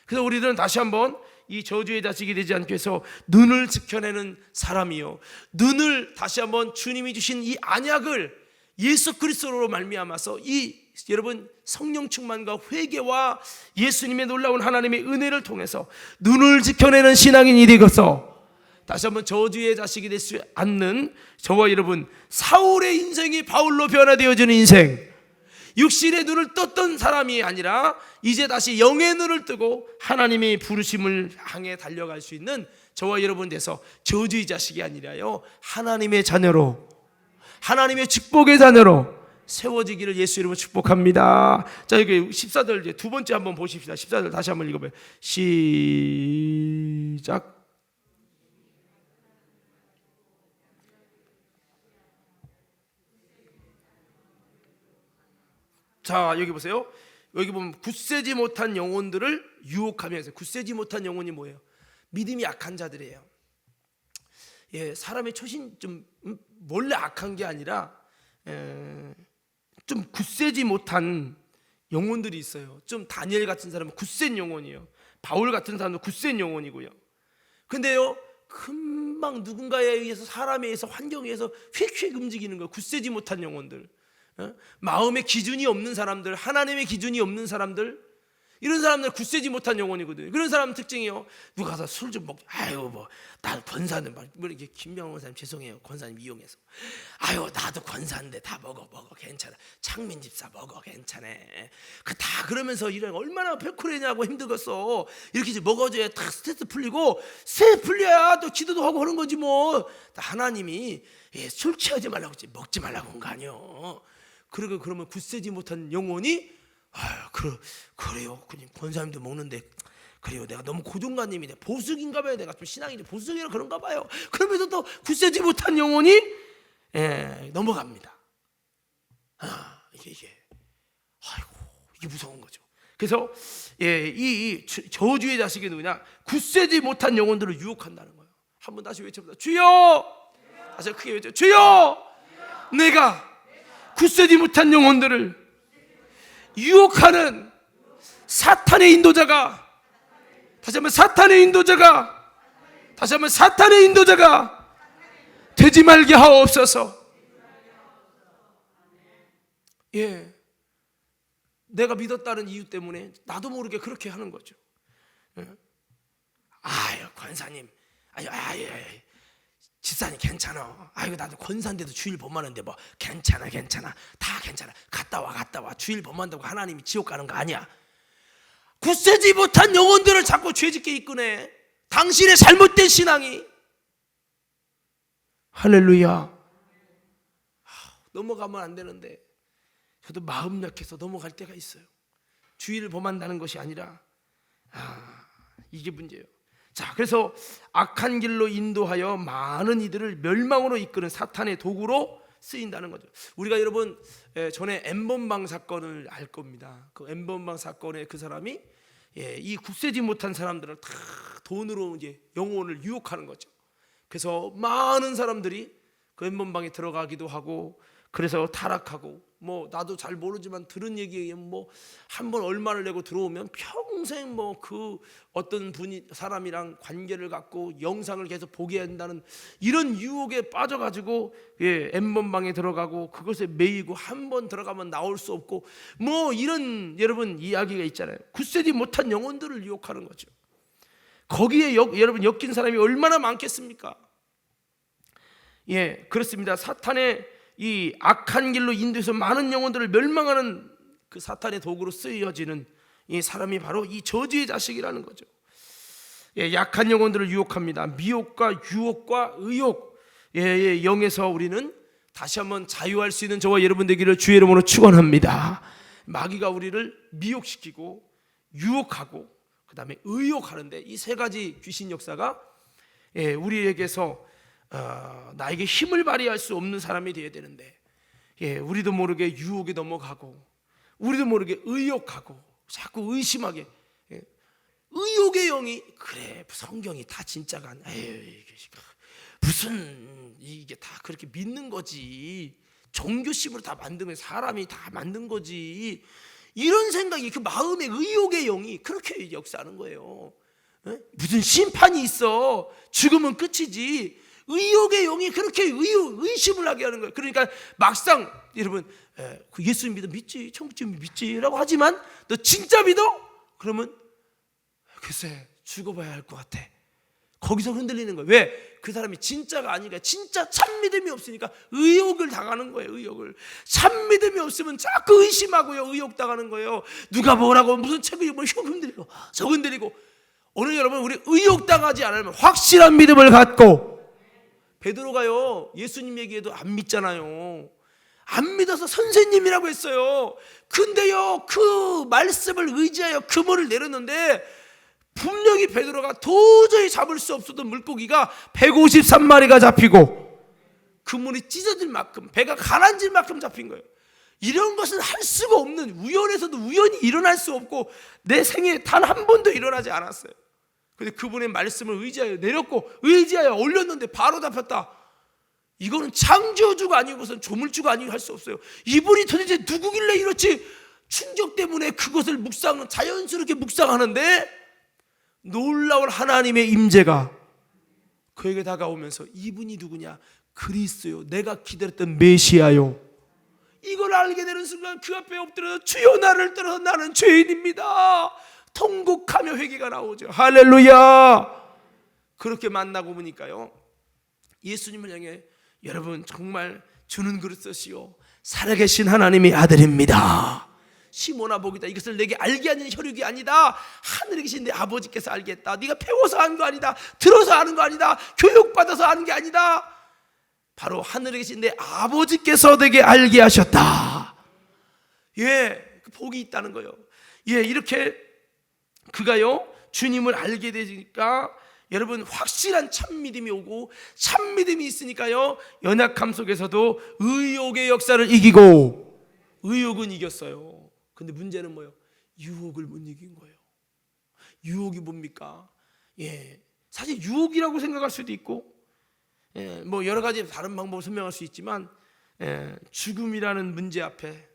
그래서 우리들은 다시 한번 이 저주의 자식이 되지 않게 해서 눈을 지켜내는 사람이요, 눈을 다시 한번 주님이 주신 이 언약을 예수 그리스도로 말미암아서 이 여러분 성령 충만과 회개와 예수님의 놀라운 하나님의 은혜를 통해서 눈을 지켜내는 신앙인이 되어서 다시 한번 저주의 자식이 될 수 않는 저와 여러분, 사울의 인생이 바울로 변화되어지는 인생, 육신의 눈을 떴던 사람이 아니라 이제 다시 영의 눈을 뜨고 하나님의 부르심을 향해 달려갈 수 있는 저와 여러분 돼서 저주의 자식이 아니라요, 하나님의 자녀로, 하나님의 축복의 자녀로 세워지기를 예수 이름으로 축복합니다. 자, 여기 14절 이제 두 번째 한번 보십시다. 14절 다시 한번 읽어봐요. 시작. 자, 여기 보세요. 여기 보면 굳세지 못한 영혼들을 유혹하면서, 굳세지 못한 영혼이 뭐예요? 믿음이 약한 자들이에요. 사람의 초신 좀 몰래 악한 게 아니라 좀 굳세지 못한 영혼들이 있어요. 좀 다니엘 같은 사람은 굳센 영혼이에요. 바울 같은 사람도 굳센 영혼이고요. 근데요, 금방 누군가에 의해서, 사람에 의해서, 환경에 의해서 휙휙 움직이는 거예요. 굳세지 못한 영혼들, 마음의 기준이 없는 사람들, 하나님의 기준이 없는 사람들, 이런 사람들 굳세지 못한 영혼이거든요. 그런 사람 특징이요, 누가 가서 술 좀 먹, 아유 뭐 나 권사는 뭐 이렇게 김명호 권사님 죄송해요, 권사님 이용해서, 아유 나도 권사인데 다 먹어 괜찮아, 창민 집사 먹어 괜찮아, 그 다 그러면서 이런 얼마나 페코레냐고 힘들겠어. 이렇게 이제 먹어줘야 딱 스트레스 풀리고, 스트레스 풀려야 또 기도도 하고 하는 거지 뭐. 하나님이 술 취하지 말라고 했지 먹지 말라고 한 거 아니요. 그리고 그러면 굳세지 못한 영혼이, 그래요, 그냥 권사님도 먹는데 그래요, 내가 너무 고정관념이 돼, 보수인가 봐요, 내가 좀 신앙이 보수적이라 그런가 봐요. 그러면서 또 굳세지 못한 영혼이 넘어갑니다. 이게 무서운 거죠. 그래서 이 저주의 자식이 누구냐? 굳세지 못한 영혼들을 유혹한다는 거예요. 한번 다시 외쳐보자. 주여! 다시 크게 외쳐. 주여! 내가 굳세지 못한 영혼들을 유혹하는 사탄의 인도자가, 다시 한번 사탄의 인도자가, 다시 한번 사탄의 인도자가 되지 말게 하옵소서. 내가 믿었다는 이유 때문에 나도 모르게 그렇게 하는 거죠. 아유 권사님, 아유 집사님 괜찮아, 아유 나도 권사인데도 주일 범하는데 뭐 괜찮아 다 괜찮아, 갔다 와 주일 범한다고 하나님이 지옥 가는 거 아니야. 굳세지 못한 영혼들을 자꾸 죄짓게 이끄네, 당신의 잘못된 신앙이. 할렐루야. 넘어가면 안 되는데 저도 마음 약해서 넘어갈 때가 있어요. 주의를 범한다는 것이 아니라 이게 문제예요. 자, 그래서 악한 길로 인도하여 많은 이들을 멸망으로 이끄는 사탄의 도구로 쓰인다는 거죠. 우리가 여러분 전에 N번방 사건을 알 겁니다. 그 N번방 사건에 그 사람이 이 굳세지 못한 사람들을 다 돈으로 이제 영혼을 유혹하는 거죠. 그래서 많은 사람들이 그 N번방에 들어가기도 하고, 그래서 타락하고, 뭐 나도 잘 모르지만 들은 얘기에 뭐 한 번 얼마를 내고 들어오면 평생 뭐 그 어떤 분이 사람이랑 관계를 갖고 영상을 계속 보게 한다는 이런 유혹에 빠져가지고 N번방에 들어가고 그것에 매이고 한 번 들어가면 나올 수 없고 뭐 이런 여러분 이야기가 있잖아요. 굳세지 못한 영혼들을 유혹하는 거죠. 거기에 여러분 엮인 사람이 얼마나 많겠습니까? 그렇습니다. 사탄의 이 악한 길로 인도해서 많은 영혼들을 멸망하는 그 사탄의 도구로 쓰여지는 이 사람이 바로 이 저주의 자식이라는 거죠. 약한 영혼들을 유혹합니다. 미혹과 유혹과 의혹 영에서 우리는 다시 한번 자유할 수 있는 저와 여러분 되기를 주의 이름으로 축원합니다. 마귀가 우리를 미혹시키고 유혹하고 그 다음에 의혹하는데 이 세 가지 귀신 역사가 우리에게서 나에게 힘을 발휘할 수 없는 사람이 되어야 되는데 우리도 모르게 유혹에 넘어가고 우리도 모르게 의혹하고 자꾸 의심하게 의혹의 영이 그래 성경이 다 진짜가 아니야 무슨 이게 다 그렇게 믿는 거지 종교심으로 다 만든 거지 사람이 다 만든 거지 이런 생각이 그 마음의 의혹의 영이 그렇게 역사하는 거예요. 무슨 심판이 있어 죽으면 끝이지 의혹의 영이 그렇게 의심을 하게 하는 거예요. 그러니까 막상 여러분 그 예수 믿지 천국쯤 믿지라고 하지만 너 진짜 믿어? 그러면 글쎄 죽어봐야 할 것 같아. 거기서 흔들리는 거예요. 왜? 그 사람이 진짜가 아니니까 진짜 참 믿음이 없으니까 의혹을 당하는 거예요. 의혹을 참 믿음이 없으면 자꾸 의심하고요 의혹 당하는 거예요. 누가 뭐라고 무슨 책을 뭐 흔들리고 저 흔들리고 오늘 여러분 우리 의혹 당하지 않으면 확실한 믿음을 갖고 베드로가요 예수님 얘기해도 안 믿잖아요. 안 믿어서 선생님이라고 했어요. 근데요 그 말씀을 의지하여 그물을 내렸는데 분명히 베드로가 도저히 잡을 수 없었던 물고기가 153마리가 잡히고 그물이 찢어질 만큼 배가 가라앉을 만큼 잡힌 거예요. 이런 것은 할 수가 없는 우연에서도 우연히 일어날 수 없고 내 생에 단 한 번도 일어나지 않았어요. 근데 그분의 말씀을 의지하여 내렸고 의지하여 올렸는데 바로 잡혔다. 이거는 창조주가 아니고선 조물주가 아니고 할 수 없어요. 이분이 도대체 누구길래 이렇지 충격 때문에 그것을 자연스럽게 묵상하는데 놀라운 하나님의 임재가 그에게 다가오면서 이분이 누구냐? 그리스도요 내가 기다렸던 메시아요. 이걸 알게 되는 순간 그 앞에 엎드려서 주여 나를 떠나서 나는 죄인입니다. 통곡하며 회개가 나오죠. 할렐루야. 그렇게 만나고 보니까요 예수님을 향해 여러분 정말 주는 그리스도시요 살아계신 하나님의 아들입니다. 시몬아 보기다 이것을 내게 알게 하는 혈육이 아니다. 하늘에 계신 내 아버지께서 알게 했다. 네가 배워서 하는 거 아니다. 들어서 하는 거 아니다. 교육받아서 하는 게 아니다. 바로 하늘에 계신 내 아버지께서 내게 알게 하셨다. 그 복이 있다는 거예요. 이렇게 그가요 주님을 알게 되니까 여러분 확실한 참 믿음이 오고 참 믿음이 있으니까요 연약함 속에서도 의욕의 역사를 이기고 의욕은 이겼어요. 근데 문제는 뭐예요? 유혹을 못 이긴 거예요. 유혹이 뭡니까? 사실 유혹이라고 생각할 수도 있고 뭐 여러 가지 다른 방법을 설명할 수 있지만 죽음이라는 문제 앞에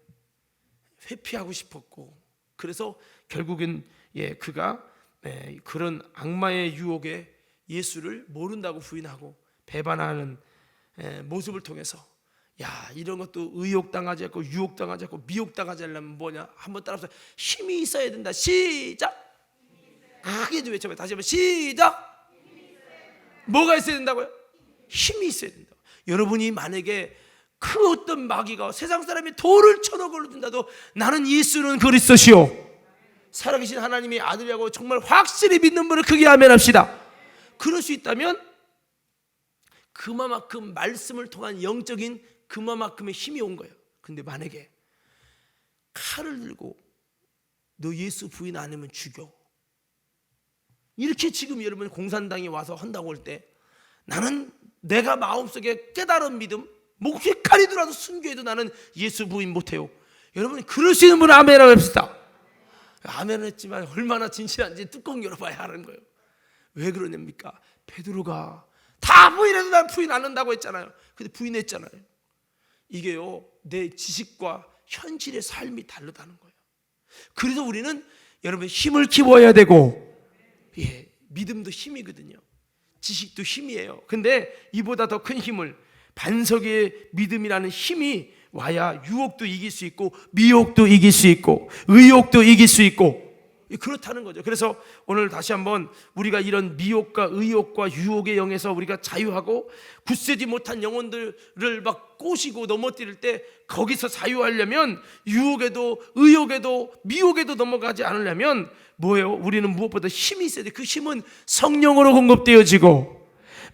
회피하고 싶었고 그래서 결국은 그가 그런 악마의 유혹에 예수를 모른다고 부인하고 배반하는 모습을 통해서 이런 것도 의혹당하지 않고 유혹당하지 않고 미혹당하지 않으려면 뭐냐? 한번 따라서 힘이 있어야 된다. 시작. 크게 좀 외쳐봐요. 다시 한번 시작. 뭐가 있어야 된다고요? 힘이 있어야 된다. 여러분이 만약에 그 어떤 마귀가 세상 사람이 돌을 쳐넣어 걸어준다도 나는 예수는 그리스도시요 살아계신 하나님의 아들이라고 정말 확실히 믿는 분을 크게 아멘합시다. 그럴 수 있다면 그만큼 말씀을 통한 영적인 그만큼의 힘이 온 거예요. 근데 만약에 칼을 들고 너 예수 부인 안 하면 죽여. 이렇게 지금 여러분 공산당이 와서 한다고 할 때 나는 내가 마음속에 깨달은 믿음, 목에 칼이 들어와도 순교해도 나는 예수 부인 못해요. 여러분 그럴 수 있는 분은 아멘을 합시다. 아멘을 했지만 얼마나 진실한지 뚜껑 열어봐야 하는 거예요. 왜 그러냐입니까? 베드로가 다 부인해도 난 부인 안 한다고 했잖아요. 근데 부인했잖아요. 이게요, 내 지식과 현실의 삶이 다르다는 거예요. 그래서 우리는 여러분 힘을 키워야 되고, 믿음도 힘이거든요. 지식도 힘이에요. 근데 이보다 더 큰 힘을, 반석의 믿음이라는 힘이 와야 유혹도 이길 수 있고 미혹도 이길 수 있고 의욕도 이길 수 있고 그렇다는 거죠. 그래서 오늘 다시 한번 우리가 이런 미혹과 의욕과 유혹의 영에서 우리가 자유하고 굳세지 못한 영혼들을 막 꼬시고 넘어뜨릴 때 거기서 자유하려면 유혹에도 의욕에도 미혹에도 넘어가지 않으려면 뭐예요? 우리는 무엇보다 힘이 있어야 돼. 그 힘은 성령으로 공급되어지고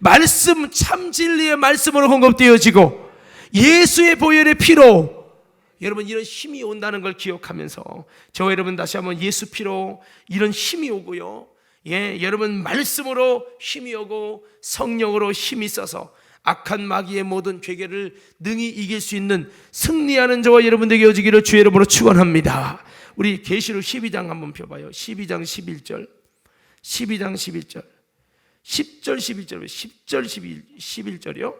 말씀, 참 진리의 말씀으로 공급되어지고 예수의 보혈의 피로 여러분 이런 힘이 온다는 걸 기억하면서 저 여러분 다시 한번 예수 피로 이런 힘이 오고요, 여러분 말씀으로 힘이 오고 성령으로 힘이 있어서 악한 마귀의 모든 괴계를 능히 이길 수 있는 승리하는 저와 여러분 되게 되어지기를 주의 이름으로 축원합니다. 우리 계시록 12장 한번 펴봐요. 12장 11절 12장 11절 10절 11절 10절 11절이요.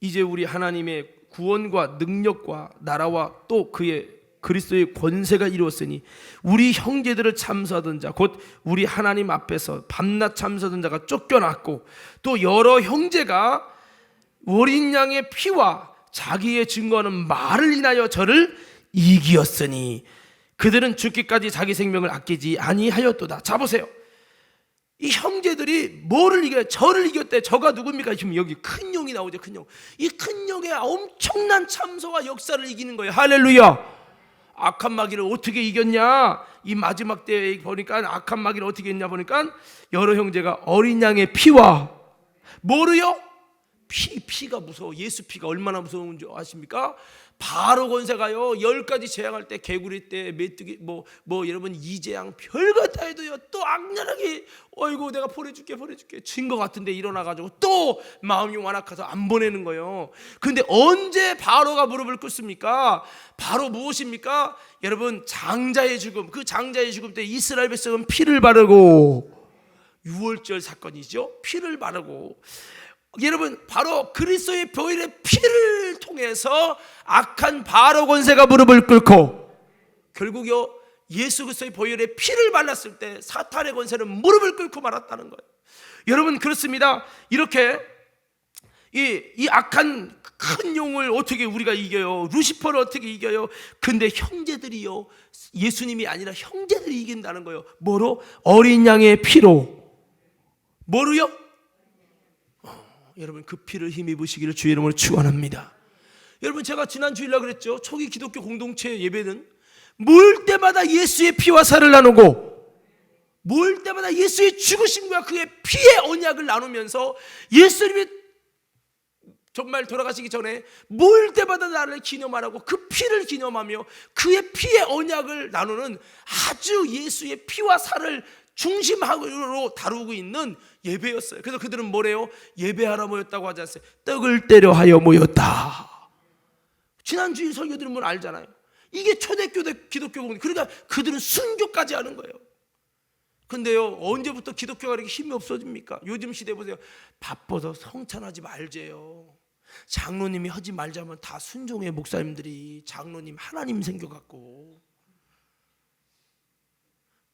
이제 우리 하나님의 구원과 능력과 나라와 또 그의 그리스도의 권세가 이루었으니 우리 형제들을 참수하던 자 곧 우리 하나님 앞에서 밤낮 참수하던 자가 쫓겨났고 또 여러 형제가 어린 양의 피와 자기의 증거하는 말을 인하여 저를 이기었으니 그들은 죽기까지 자기 생명을 아끼지 아니하였도다. 자 보세요. 이 형제들이 뭐를 이겨요? 저를 이겼대. 저가 누굽니까? 지금 여기 큰 용이 나오죠. 큰 용. 이 큰 용의 엄청난 참소와 역사를 이기는 거예요. 할렐루야. 악한 마귀를 어떻게 이겼냐? 이 마지막 때에 보니까 악한 마귀를 어떻게 이겼냐 보니까 여러 형제가 어린 양의 피와 뭐를요? 피가 무서워. 예수 피가 얼마나 무서운 줄 아십니까? 바로 권세가요 10가지 재앙할 때 개구리 때 메뚜기 뭐 여러분 이재양 별거 다 해도요 또 악랄하게 어이구 내가 보내줄게 진 것 같은데 일어나가지고 또 마음이 완악해서 안 보내는 거예요. 근데 언제 바로가 무릎을 꿇습니까? 바로 무엇입니까? 여러분 장자의 죽음, 그 장자의 죽음 때 이스라엘 백성은 피를 바르고 유월절 사건이죠. 피를 바르고 여러분 바로 그리스도의 보혈의 피를 통해서 악한 바로 권세가 무릎을 꿇고 결국요 예수 그리스도의 보혈의 피를 발랐을 때 사탄의 권세는 무릎을 꿇고 말았다는 거예요. 여러분 그렇습니다. 이렇게 이 악한 큰 용을 어떻게 우리가 이겨요? 루시퍼를 어떻게 이겨요? 근데 형제들이요 예수님이 아니라 형제들이 이긴다는 거예요. 뭐로? 어린 양의 피로. 뭐로요? 여러분 그 피를 힘입으시기를 주의 이름으로 축원합니다. 여러분 제가 지난 주일날 그랬죠. 초기 기독교 공동체 예배는 모일 때마다 예수의 피와 살을 나누고 모일 때마다 예수의 죽으심과 그의 피의 언약을 나누면서 예수님이 정말 돌아가시기 전에 모일 때마다 나를 기념하라고 그 피를 기념하며 그의 피의 언약을 나누는 아주 예수의 피와 살을 중심으로 다루고 있는 예배였어요. 그래서 그들은 뭐래요? 예배하러 모였다고 하지 않았어요? 떡을 떼려 하여 모였다. 지난주에 설교 들은 분 알잖아요. 이게 초대교대 기독교 공동. 그러니까 그들은 순교까지 하는 거예요. 근데요 언제부터 기독교가 이렇게 힘이 없어집니까? 요즘 시대 보세요. 바빠서 성찬하지 말재요. 장로님이 하지 말자면 다 순종해. 목사님들이 장로님 하나님 생겨갖고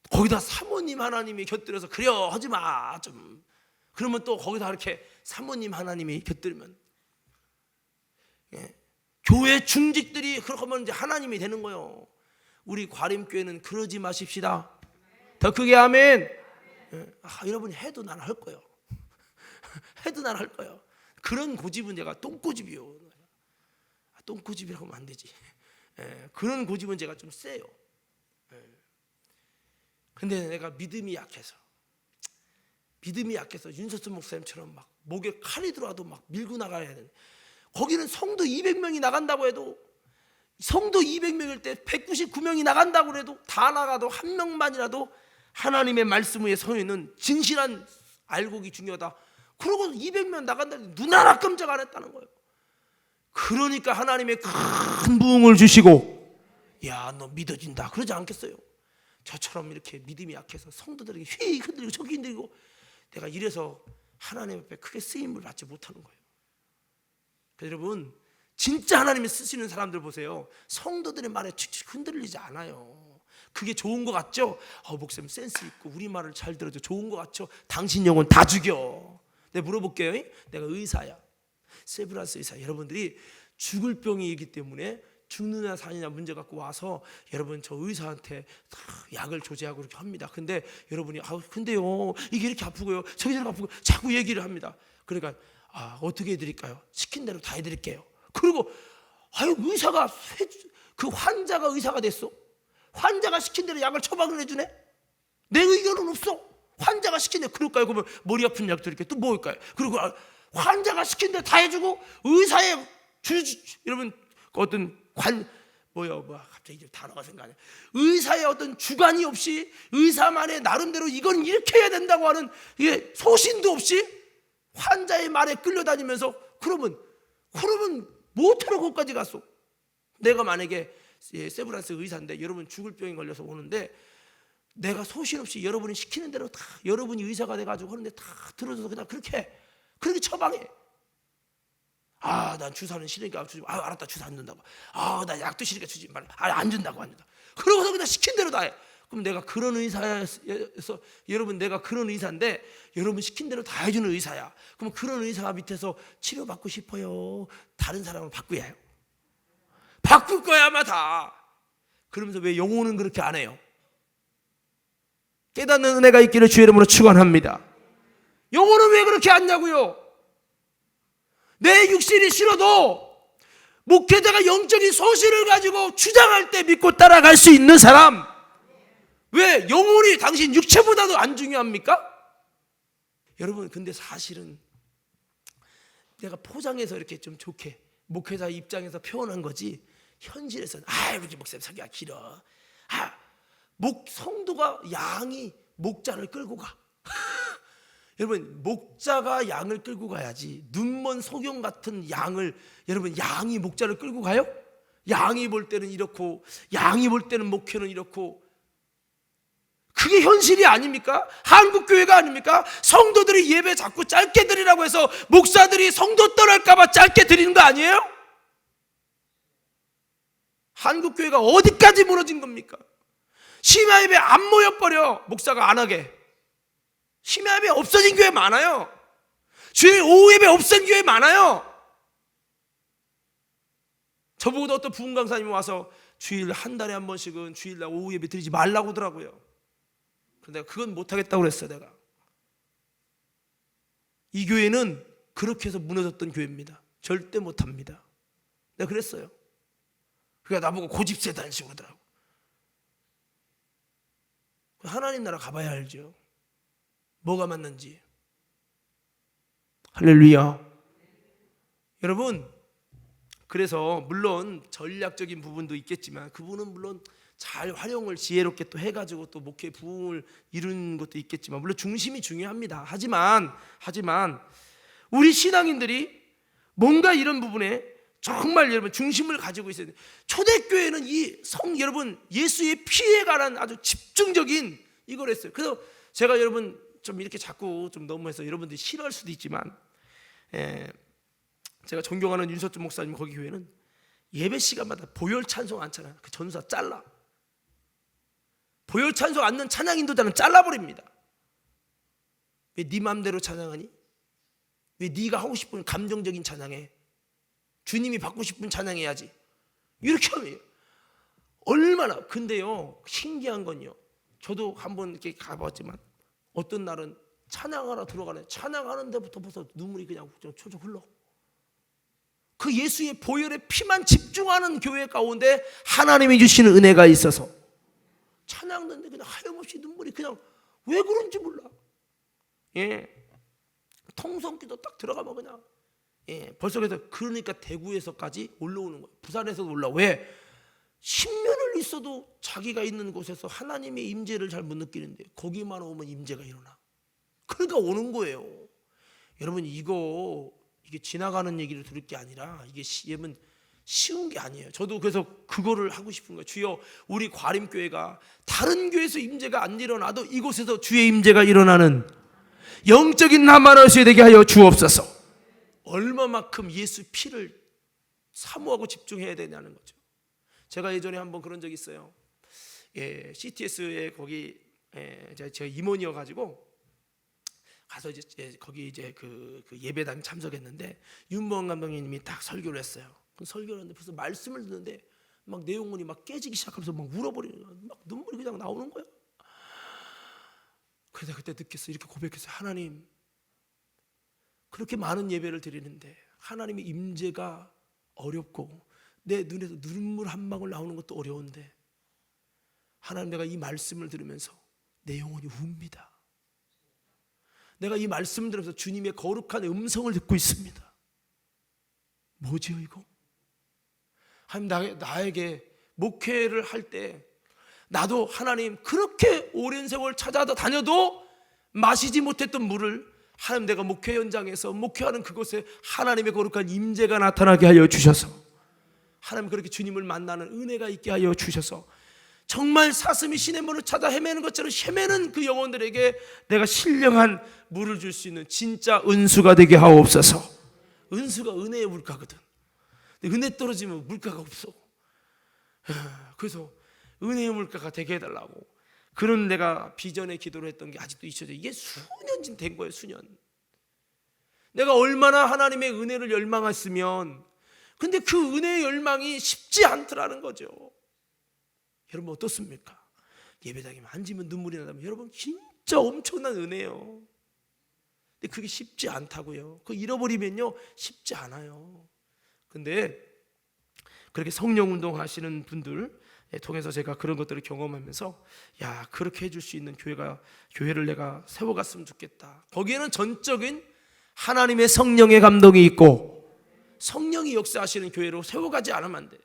거기다 사모님 하나님이 곁들여서 그려 하지마 좀 그러면 또 거기다 이렇게 사모님 하나님이 곁들이면 교회 중직들이 그렇게 하면 이제 하나님이 되는 거예요. 우리 과림교회는 그러지 마십시다. 더 크게 아멘. 여러분이 해도 난 할 거예요. 해도 난 할 거예요. 그런 고집은 제가 똥고집이요. 똥고집이라고 하면 안 되지. 그런 고집은 제가 좀 세요. 근데 내가 믿음이 약해서 윤석순 목사님처럼 막 목에 칼이 들어와도 막 밀고 나가야 되는 거기는 성도 200명이 나간다고 해도 성도 200명일 때 199명이 나간다고 해도 다 나가도 한 명만이라도 하나님의 말씀 위에 서 있는 진실한 알곡이 중요하다. 그러고 200명 나간다는데 눈 하나 깜짝 안 했다는 거예요. 그러니까 하나님의 큰 부흥을 주시고, 야, 너 믿어진다 그러지 않겠어요? 저처럼 이렇게 믿음이 약해서 성도들에게 휘 흔들리고 저기 흔들리고, 내가 이래서 하나님 앞에 크게 쓰임을 받지 못하는 거예요. 그래서 여러분, 진짜 하나님이 쓰시는 사람들 보세요. 성도들의 말에 칙칙 흔들리지 않아요. 그게 좋은 것 같죠? 목사님 센스 있고 우리말을 잘 들어줘. 좋은 것 같죠? 당신 영혼 다 죽여. 내가 물어볼게요. 내가 의사야, 세브란스 의사. 여러분들이 죽을 병이기 때문에 죽느냐 사느냐 문제 갖고 와서 여러분 저 의사한테 약을 조제하고 이렇게 합니다. 근데 여러분이 근데요 이게 이렇게 아프고요 저기 저렇게 아프고 자꾸 얘기를 합니다. 그러니까 어떻게 해드릴까요? 시킨 대로 다 해드릴게요. 그리고 의사가 그 환자가 의사가 됐어. 환자가 시킨 대로 약을 처방을 해주네. 내 의견은 없어. 환자가 시킨 대로. 그럴까요? 그러면 머리 아픈 약 드릴게요. 또 뭘까요? 그리고 환자가 시킨 대로 다 해주고 의사의 여러분 어떤 갑자기 단어가 생각나네. 의사의 어떤 주관이 없이 의사만의 나름대로 이건 이렇게 해야 된다고 하는 이게 소신도 없이 환자의 말에 끌려다니면서 그러면 못하러 거기까지 갔어. 내가 만약에 세브란스 의사인데 여러분 죽을 병에 걸려서 오는데 내가 소신 없이 여러분이 시키는 대로 다 여러분이 의사가 돼가지고 하는데 다 들어줘서 그냥 그렇게 처방해. 난 주사는 싫으니까 주지. 알았다, 주사 안 준다고. 나 약도 싫으니까 주지 말라. 안 준다고. 그러고서 그냥 시킨 대로 다 해. 그럼 내가 그런 의사여서 여러분 내가 그런 의사인데 여러분 시킨 대로 다 해주는 의사야. 그럼 그런 의사 밑에서 치료받고 싶어요. 다른 사람은 바꾸야 해요. 바꿀 거야 아마 다. 그러면서 왜 영혼은 그렇게 안 해요? 깨닫는 은혜가 있기를 주의 이름으로 축원합니다. 영혼은 왜 그렇게 하냐고요? 내 육신이 싫어도 목회자가 영적인 소신을 가지고 주장할 때 믿고 따라갈 수 있는 사람, 왜 영혼이 당신 육체보다도 안 중요합니까? 여러분 근데 사실은 내가 포장해서 이렇게 좀 좋게 목회자 입장에서 표현한 거지 현실에서는 우리 목사님 설교가 길어. 성도가 양이 목자를 끌고 가. 여러분 목자가 양을 끌고 가야지 눈먼 소경 같은 양을 여러분 양이 목자를 끌고 가요? 양이 볼 때는 이렇고 양이 볼 때는 목회는 이렇고 그게 현실이 아닙니까? 한국교회가 아닙니까? 성도들이 예배 자꾸 짧게 드리라고 해서 목사들이 성도 떠날까 봐 짧게 드리는 거 아니에요? 한국교회가 어디까지 무너진 겁니까? 심야 예배 안 모여버려. 목사가 안 하게. 심야 예배 없어진 교회 많아요. 주일 오후 예배 없앤 교회 많아요. 저보고도 어떤 부흥 강사님이 와서 주일 한 달에 한 번씩은 주일날 오후 예배 드리지 말라고 하더라고요. 근데 그건 못하겠다고 그랬어요. 내가 이 교회는 그렇게 해서 무너졌던 교회입니다. 절대 못합니다. 내가 그랬어요. 그러니까 나보고 고집세다 이런 식으로 하더라고. 하나님 나라 가봐야 알죠. 뭐가 맞는지. 할렐루야. 여러분 그래서 물론 전략적인 부분도 있겠지만 그분은 물론 잘 활용을 지혜롭게 또 해가지고 또 목회 부흥을 이룬 것도 있겠지만 물론 중심이 중요합니다. 하지만 우리 신앙인들이 뭔가 이런 부분에 정말 여러분 중심을 가지고 있어야 돼요. 초대교회는 여러분 예수의 피에 관한 아주 집중적인 이걸 했어요. 그래서 제가 여러분 좀 이렇게 자꾸 좀 너무해서 여러분들이 싫어할 수도 있지만 제가 존경하는 윤석준 목사님 거기 교회는 예배 시간마다 보혈 찬송 안 차나 그 전사 잘라. 보혈 찬송 않는 찬양 인도자는 잘라버립니다. 왜 네 맘대로 찬양하니? 왜 네가 하고 싶은 감정적인 찬양해? 주님이 받고 싶은 찬양해야지. 이렇게 하면 얼마나. 근데요 신기한 건요, 저도 한번 이렇게 가봤지만 어떤 날은 찬양하러 들어가네. 찬양하는 데부터 벌써 눈물이 그냥 초조 흘러. 그 예수의 보혈의 피만 집중하는 교회 가운데 하나님이 주시는 은혜가 있어서 찬양 듣는데 그냥 하염없이 눈물이 그냥 왜 그런지 몰라. 통성기도 딱 들어가면 그냥 벌써 그래서 그러니까 대구에서까지 올라오는 거예요. 부산에서도 올라와. 왜? 10년을 있어도 자기가 있는 곳에서 하나님의 임재를 잘 못 느끼는데 거기만 오면 임재가 일어나. 그러니까 오는 거예요. 여러분 이게 지나가는 얘기를 들을 게 아니라 이게 여러분 쉬운 게 아니에요. 저도 그래서 그거를 하고 싶은 거예요. 주여, 우리 과림교회가 다른 교회에서 임재가 안 일어나도 이곳에서 주의 임재가 일어나는 영적인 나만하셔야 되게 하여 주옵소서. 얼마만큼 예수 피를 사모하고 집중해야 되냐는 거죠. 제가 예전에 한번 그런 적이 있어요. CTS에 거기 제가 임원이어 가지고 가서 이제 거기 이제 그 예배당 참석했는데 윤보원 감독님이 딱 설교를 했어요. 그 설교를 했는데 벌써 말씀을 듣는데 막 내용문이 막 깨지기 시작하면서 막 울어버리는 거야. 막 눈물이 그냥 나오는 거야. 그래서 그때 느꼈어요. 이렇게 고백했어요. 하나님, 그렇게 많은 예배를 드리는데 하나님의 임재가 어렵고 내 눈에서 눈물 한 방울 나오는 것도 어려운데 하나님, 내가 이 말씀을 들으면서 내 영혼이 웁니다. 내가 이 말씀을 들으면서 주님의 거룩한 음성을 듣고 있습니다. 뭐지요 이거? 하나님, 나에게 목회를 할 때 나도 하나님 그렇게 오랜 세월 찾아다녀도 마시지 못했던 물을 하나님, 내가 목회 현장에서 목회하는 그곳에 하나님의 거룩한 임재가 나타나게 하여 주셔서 하나님, 그렇게 주님을 만나는 은혜가 있게 하여 주셔서 정말 사슴이 시냇물을 찾아 헤매는 것처럼 헤매는 그 영혼들에게 내가 신령한 물을 줄 수 있는 진짜 은수가 되게 하옵소서. 은수가 은혜의 물가거든. 근데 은혜 떨어지면 물가가 없어. 그래서 은혜의 물가가 되게 해달라고 그런 내가 비전의 기도를 했던 게 아직도 잊혀져. 이게 수년쯤 된 거예요. 수년. 내가 얼마나 하나님의 은혜를 열망했으면, 근데 그 은혜의 열망이 쉽지 않더라는 거죠. 여러분 어떻습니까? 예배당에 앉으면 눈물이 나다면 여러분 진짜 엄청난 은혜예요. 근데 그게 쉽지 않다고요. 그거 잃어버리면요 쉽지 않아요. 근데 그렇게 성령 운동하시는 분들 통해서 제가 그런 것들을 경험하면서, 야, 그렇게 해줄 수 있는 교회를 내가 세워갔으면 좋겠다. 거기에는 전적인 하나님의 성령의 감동이 있고 성령이 역사하시는 교회로 세워가지 않으면 안 돼.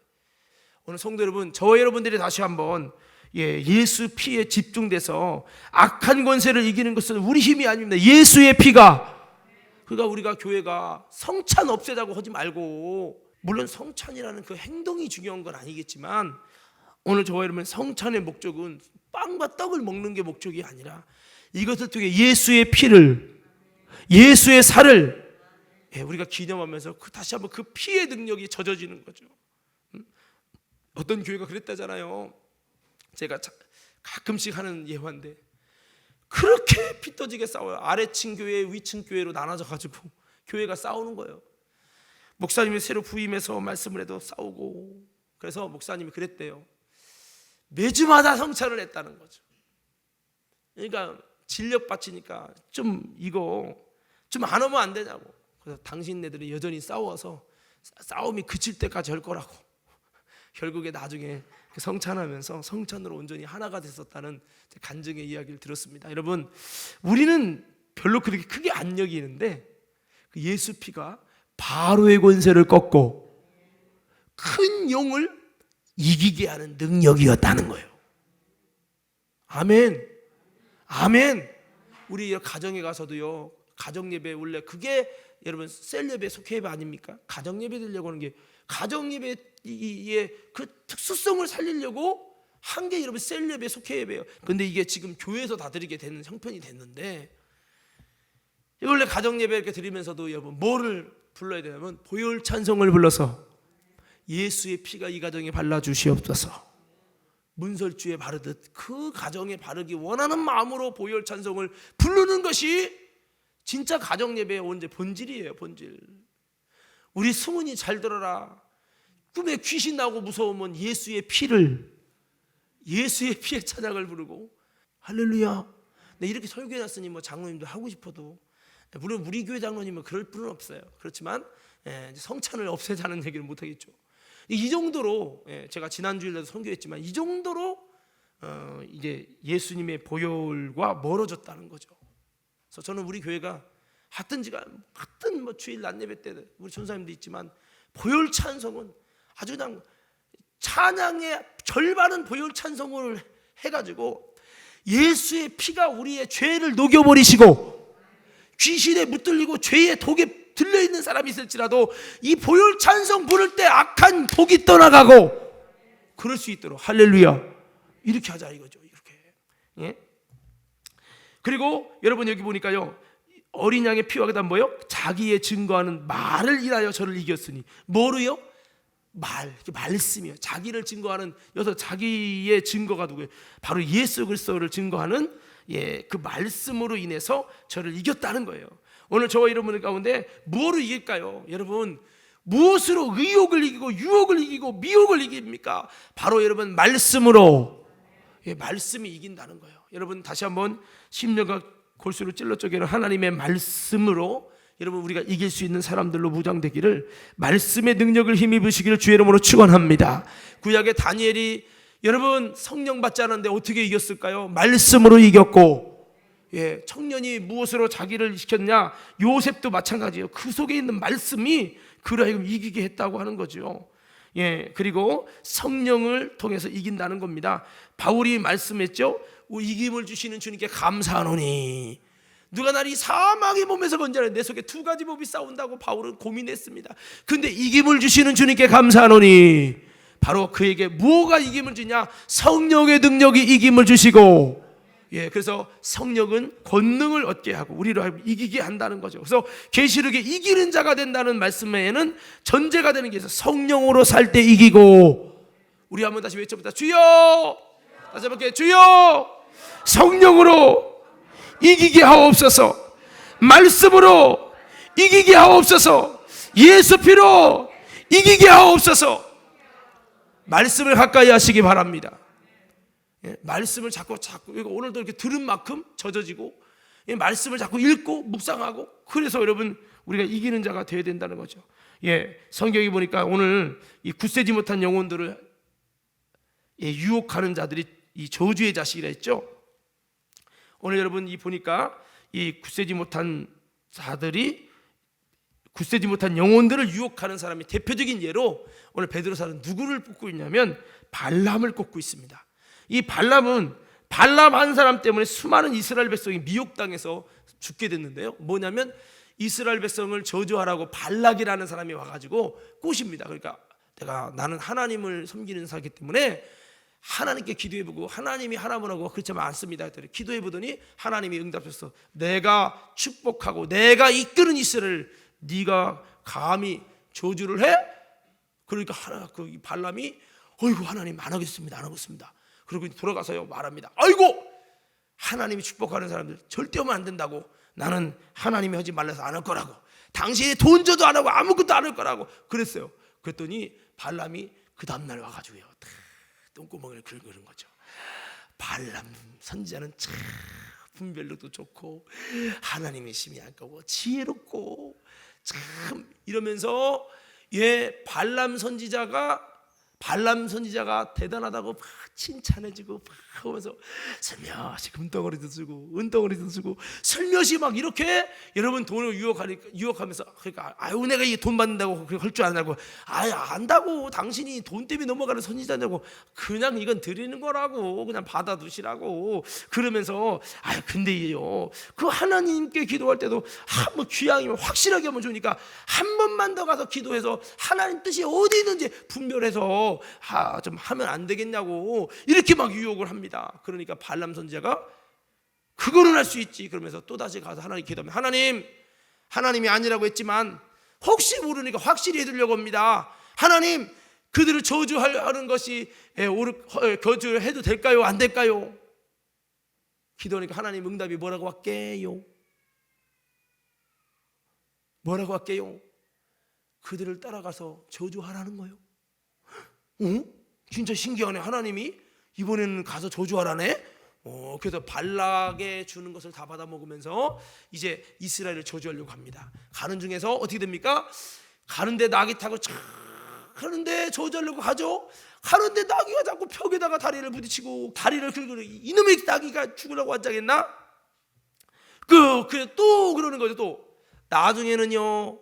오늘 성도 여러분, 저와 여러분들이 다시 한번 예수 피에 집중돼서 악한 권세를 이기는 것은 우리 힘이 아닙니다. 예수의 피가. 그러니까 우리가 교회가 성찬 없애자고 하지 말고, 물론 성찬이라는 그 행동이 중요한 건 아니겠지만 오늘 저와 여러분 성찬의 목적은 빵과 떡을 먹는 게 목적이 아니라 이것을 통해 예수의 피를, 예수의 살을 우리가 기념하면서 다시 한번 그 피의 능력이 젖어지는 거죠. 어떤 교회가 그랬다잖아요. 제가 가끔씩 하는 예화인데 그렇게 피 터지게 싸워요. 아래층 교회, 위층 교회로 나눠져 가지고 교회가 싸우는 거예요. 목사님이 새로 부임해서 말씀을 해도 싸우고. 그래서 목사님이 그랬대요. 매주마다 성찬을 했다는 거죠. 그러니까 진력 바치니까 이거 좀 안 하면 안 되냐고. 그래서 당신네들이 여전히 싸워서 싸움이 그칠 때까지 할 거라고. 결국에 나중에 성찬하면서 성찬으로 온전히 하나가 됐었다는 간증의 이야기를 들었습니다. 여러분, 우리는 별로 그렇게 크게 안 여기는데 그 예수 피가 바로의 권세를 꺾고 큰 용을 이기게 하는 능력이었다는 거예요. 아멘. 아멘. 우리 가정에 가서도요, 가정 예배, 원래 그게 여러분 셀 예배, 속회 예배 아닙니까? 가정 예배 드리려고 하는 게, 가정 예배의 그 특수성을 살리려고 한 게 여러분 셀 예배, 속회 예배예요. 근데 이게 지금 교회에서 다 드리게 되는 형편이 됐는데, 원래 가정 예배 이렇게 드리면서도 여러분 뭐를 불러야 되냐면 보혈 찬송을 불러서 예수의 피가 이 가정에 발라주시옵소서. 문설주에 바르듯 그 가정에 바르기 원하는 마음으로 보혈 찬송을 부르는 것이 진짜 가정 예배의 원제 본질이에요. 본질. 우리 승훈이 잘 들어라. 꿈에 귀신 나오고 무서우면 예수의 피의 찬양을 부르고 할렐루야. 네, 이렇게 설교해놨으니 뭐 장로님도 하고 싶어도, 물론 우리 교회 장로님은 그럴 분은 없어요. 그렇지만 성찬을 없애자는 얘기를 못 하겠죠. 이 정도로 제가 지난 주일에도 선교했지만 이 정도로 이제 예수님의 보혈과 멀어졌다는 거죠. 그래서 저는 우리 교회가 하여튼 뭐 주일 낮 예배 때 우리 전사님도 있지만 보혈 찬송은 아주 그냥 찬양의 절반은 보혈 찬송을 해가지고 예수의 피가 우리의 죄를 녹여버리시고 귀신에 붙들리고 죄의 독에 들려있는 사람이 있을지라도 이 보혈 찬송 부를 때 악한 독이 떠나가고 그럴 수 있도록 할렐루야 이렇게 하자 이거죠. 이렇게. 예? 그리고 여러분 여기 보니까요 어린 양의 피와 그다음 뭐요? 자기의 증거하는 말을 인하여 저를 이겼으니 뭐로요? 말씀이요. 자기를 증거하는 여기서 자기의 증거가 누구예요? 바로 예수 그리스도를 증거하는 그 말씀으로 인해서 저를 이겼다는 거예요. 오늘 저와 여러분 가운데 무엇으로 이길까요? 여러분 무엇으로 의욕을 이기고 유혹을 이기고 미혹을 이깁니까? 바로 여러분 말씀으로. 말씀이 이긴다는 거예요. 여러분 다시 한번 심령과 골수로 찔러 쪼개는 하나님의 말씀으로 여러분 우리가 이길 수 있는 사람들로 무장되기를 말씀의 능력을 힘입으시기를 주의 이름으로 축원합니다. 구약의 다니엘이 여러분 성령 받지 않았는데 어떻게 이겼을까요? 말씀으로 이겼고 청년이 무엇으로 자기를 시켰냐? 요셉도 마찬가지예요. 그 속에 있는 말씀이 그를 하여금 이기게 했다고 하는 거죠. 그리고 성령을 통해서 이긴다는 겁니다. 바울이 말씀했죠. 이김을 주시는 주님께 감사하노니 누가 나를 이 사망의 몸에서 건져내 내 속에 두 가지 법이 싸운다고 바울은 고민했습니다. 근데 이김을 주시는 주님께 감사하노니 바로 그에게 무엇가 이김을 주냐? 성령의 능력이 이김을 주시고 그래서 성령은 권능을 얻게 하고 우리를 이기게 한다는 거죠. 그래서 계시록에 이기는 자가 된다는 말씀에는 전제가 되는 게 있어요. 성령으로 살 때 이기고 우리 한번 다시 외쳐봅니다. 주여 다시 한번 주여 성령으로 이기게 하옵소서. 말씀으로 이기게 하옵소서. 예수 피로 이기게 하옵소서. 말씀을 가까이 하시기 바랍니다. 말씀을 자꾸 오늘도 이렇게 들은 만큼 젖어지고 말씀을 자꾸 읽고 묵상하고 그래서 여러분 우리가 이기는 자가 되어야 된다는 거죠. 성경에 보니까 오늘 이 굳세지 못한 영혼들을 유혹하는 자들이 이 저주의 자식이라 했죠. 오늘 여러분 이 보니까 이 굳세지 못한 자들이 굳세지 못한 영혼들을 유혹하는 사람이 대표적인 예로 오늘 베드로사는 누구를 꼽고 있냐면 발람을 꼽고 있습니다. 이 발람은 발람 한 사람 때문에 수많은 이스라엘 백성이 미혹당해서 죽게 됐는데요. 뭐냐면 이스라엘 백성을 저주하라고 발락이라는 사람이 와가지고 꼬십니다. 그러니까 나는 하나님을 섬기는 사기 때문에 하나님께 기도해보고 하나님이 하나님하고 그렇지만 않습니다. 기도해보더니 하나님이 응답하셔서 내가 축복하고 내가 이끄는 이스라엘을 네가 감히 저주를 해? 그러니까 그 발람이 어이구 하나님 안 하겠습니다. 안 하겠습니다. 그리고 돌아가서요 말합니다. 아이고 하나님이 축복하는 사람들 절대 하면 안 된다고. 나는 하나님이 하지 말라서 안 할 거라고. 당신이 돈 줘도 안 하고 아무것도 안 할 거라고 그랬어요. 그랬더니 발람이 그 다음날 와가지고요 똥구멍을 긁는 거죠. 발람 선지자는 참 분별력도 좋고 하나님의 심히 아까워 지혜롭고 참 이러면서 발람 선지자가 대단하다고 막 칭찬해주고 막 하면서 슬며시 금덩어리도 주고 은덩어리도 주고 슬며시 막 이렇게 여러분 돈을 유혹하면서 그러니까 아유 내가 이 돈 받는다고 할 줄 아냐고 아유 안다고 당신이 돈 때문에 넘어가는 선지자냐고 그냥 이건 드리는 거라고 그냥 받아두시라고 그러면서 아유 근데요 그 하나님께 기도할 때도 뭐 귀향이면 확실하게 하면 좋으니까 한 번만 더 가서 기도해서 하나님 뜻이 어디 있는지 분별해서 좀 하면 안 되겠냐고 이렇게 막 유혹을 합니다. 그러니까 발람 선지자가 그거는 할 수 있지 그러면서 또다시 가서 하나님 기도하면 하나님이 아니라고 했지만 혹시 모르니까 확실히 해주려고 합니다. 하나님 그들을 저주하는 것이 거주해도 될까요? 안 될까요? 기도하니까 하나님 응답이 뭐라고 할게요? 뭐라고 할게요? 그들을 따라가서 저주하라는 거예요. 진짜 신기하네. 하나님이 이번에는 가서 저주하라네. 그래서 발락에 주는 것을 다 받아 먹으면서 이제 이스라엘을 저주하려고 합니다. 가는 중에서 어떻게 됩니까? 가는데 나귀 타고 촥 하는데 저주하려고 가죠. 가는데 나귀가 자꾸 벽에다가 다리를 부딪히고 다리를 긁고 이놈의 나귀가 죽으려고 앉아겠나? 또 그러는 거죠. 또 나중에는요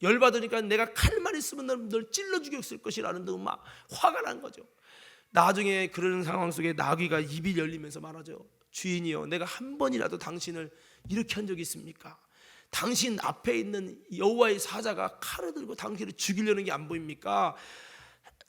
열받으니까 내가 칼만 있으면 널 찔러 죽였을 것이라는 등 막 화가 난 거죠. 나중에 그런 상황 속에 나귀가 입이 열리면서 말하죠. 주인이여, 내가 한 번이라도 당신을 이렇게 한 적이 있습니까? 당신 앞에 있는 여호와의 사자가 칼을 들고 당신을 죽이려는 게 안 보입니까?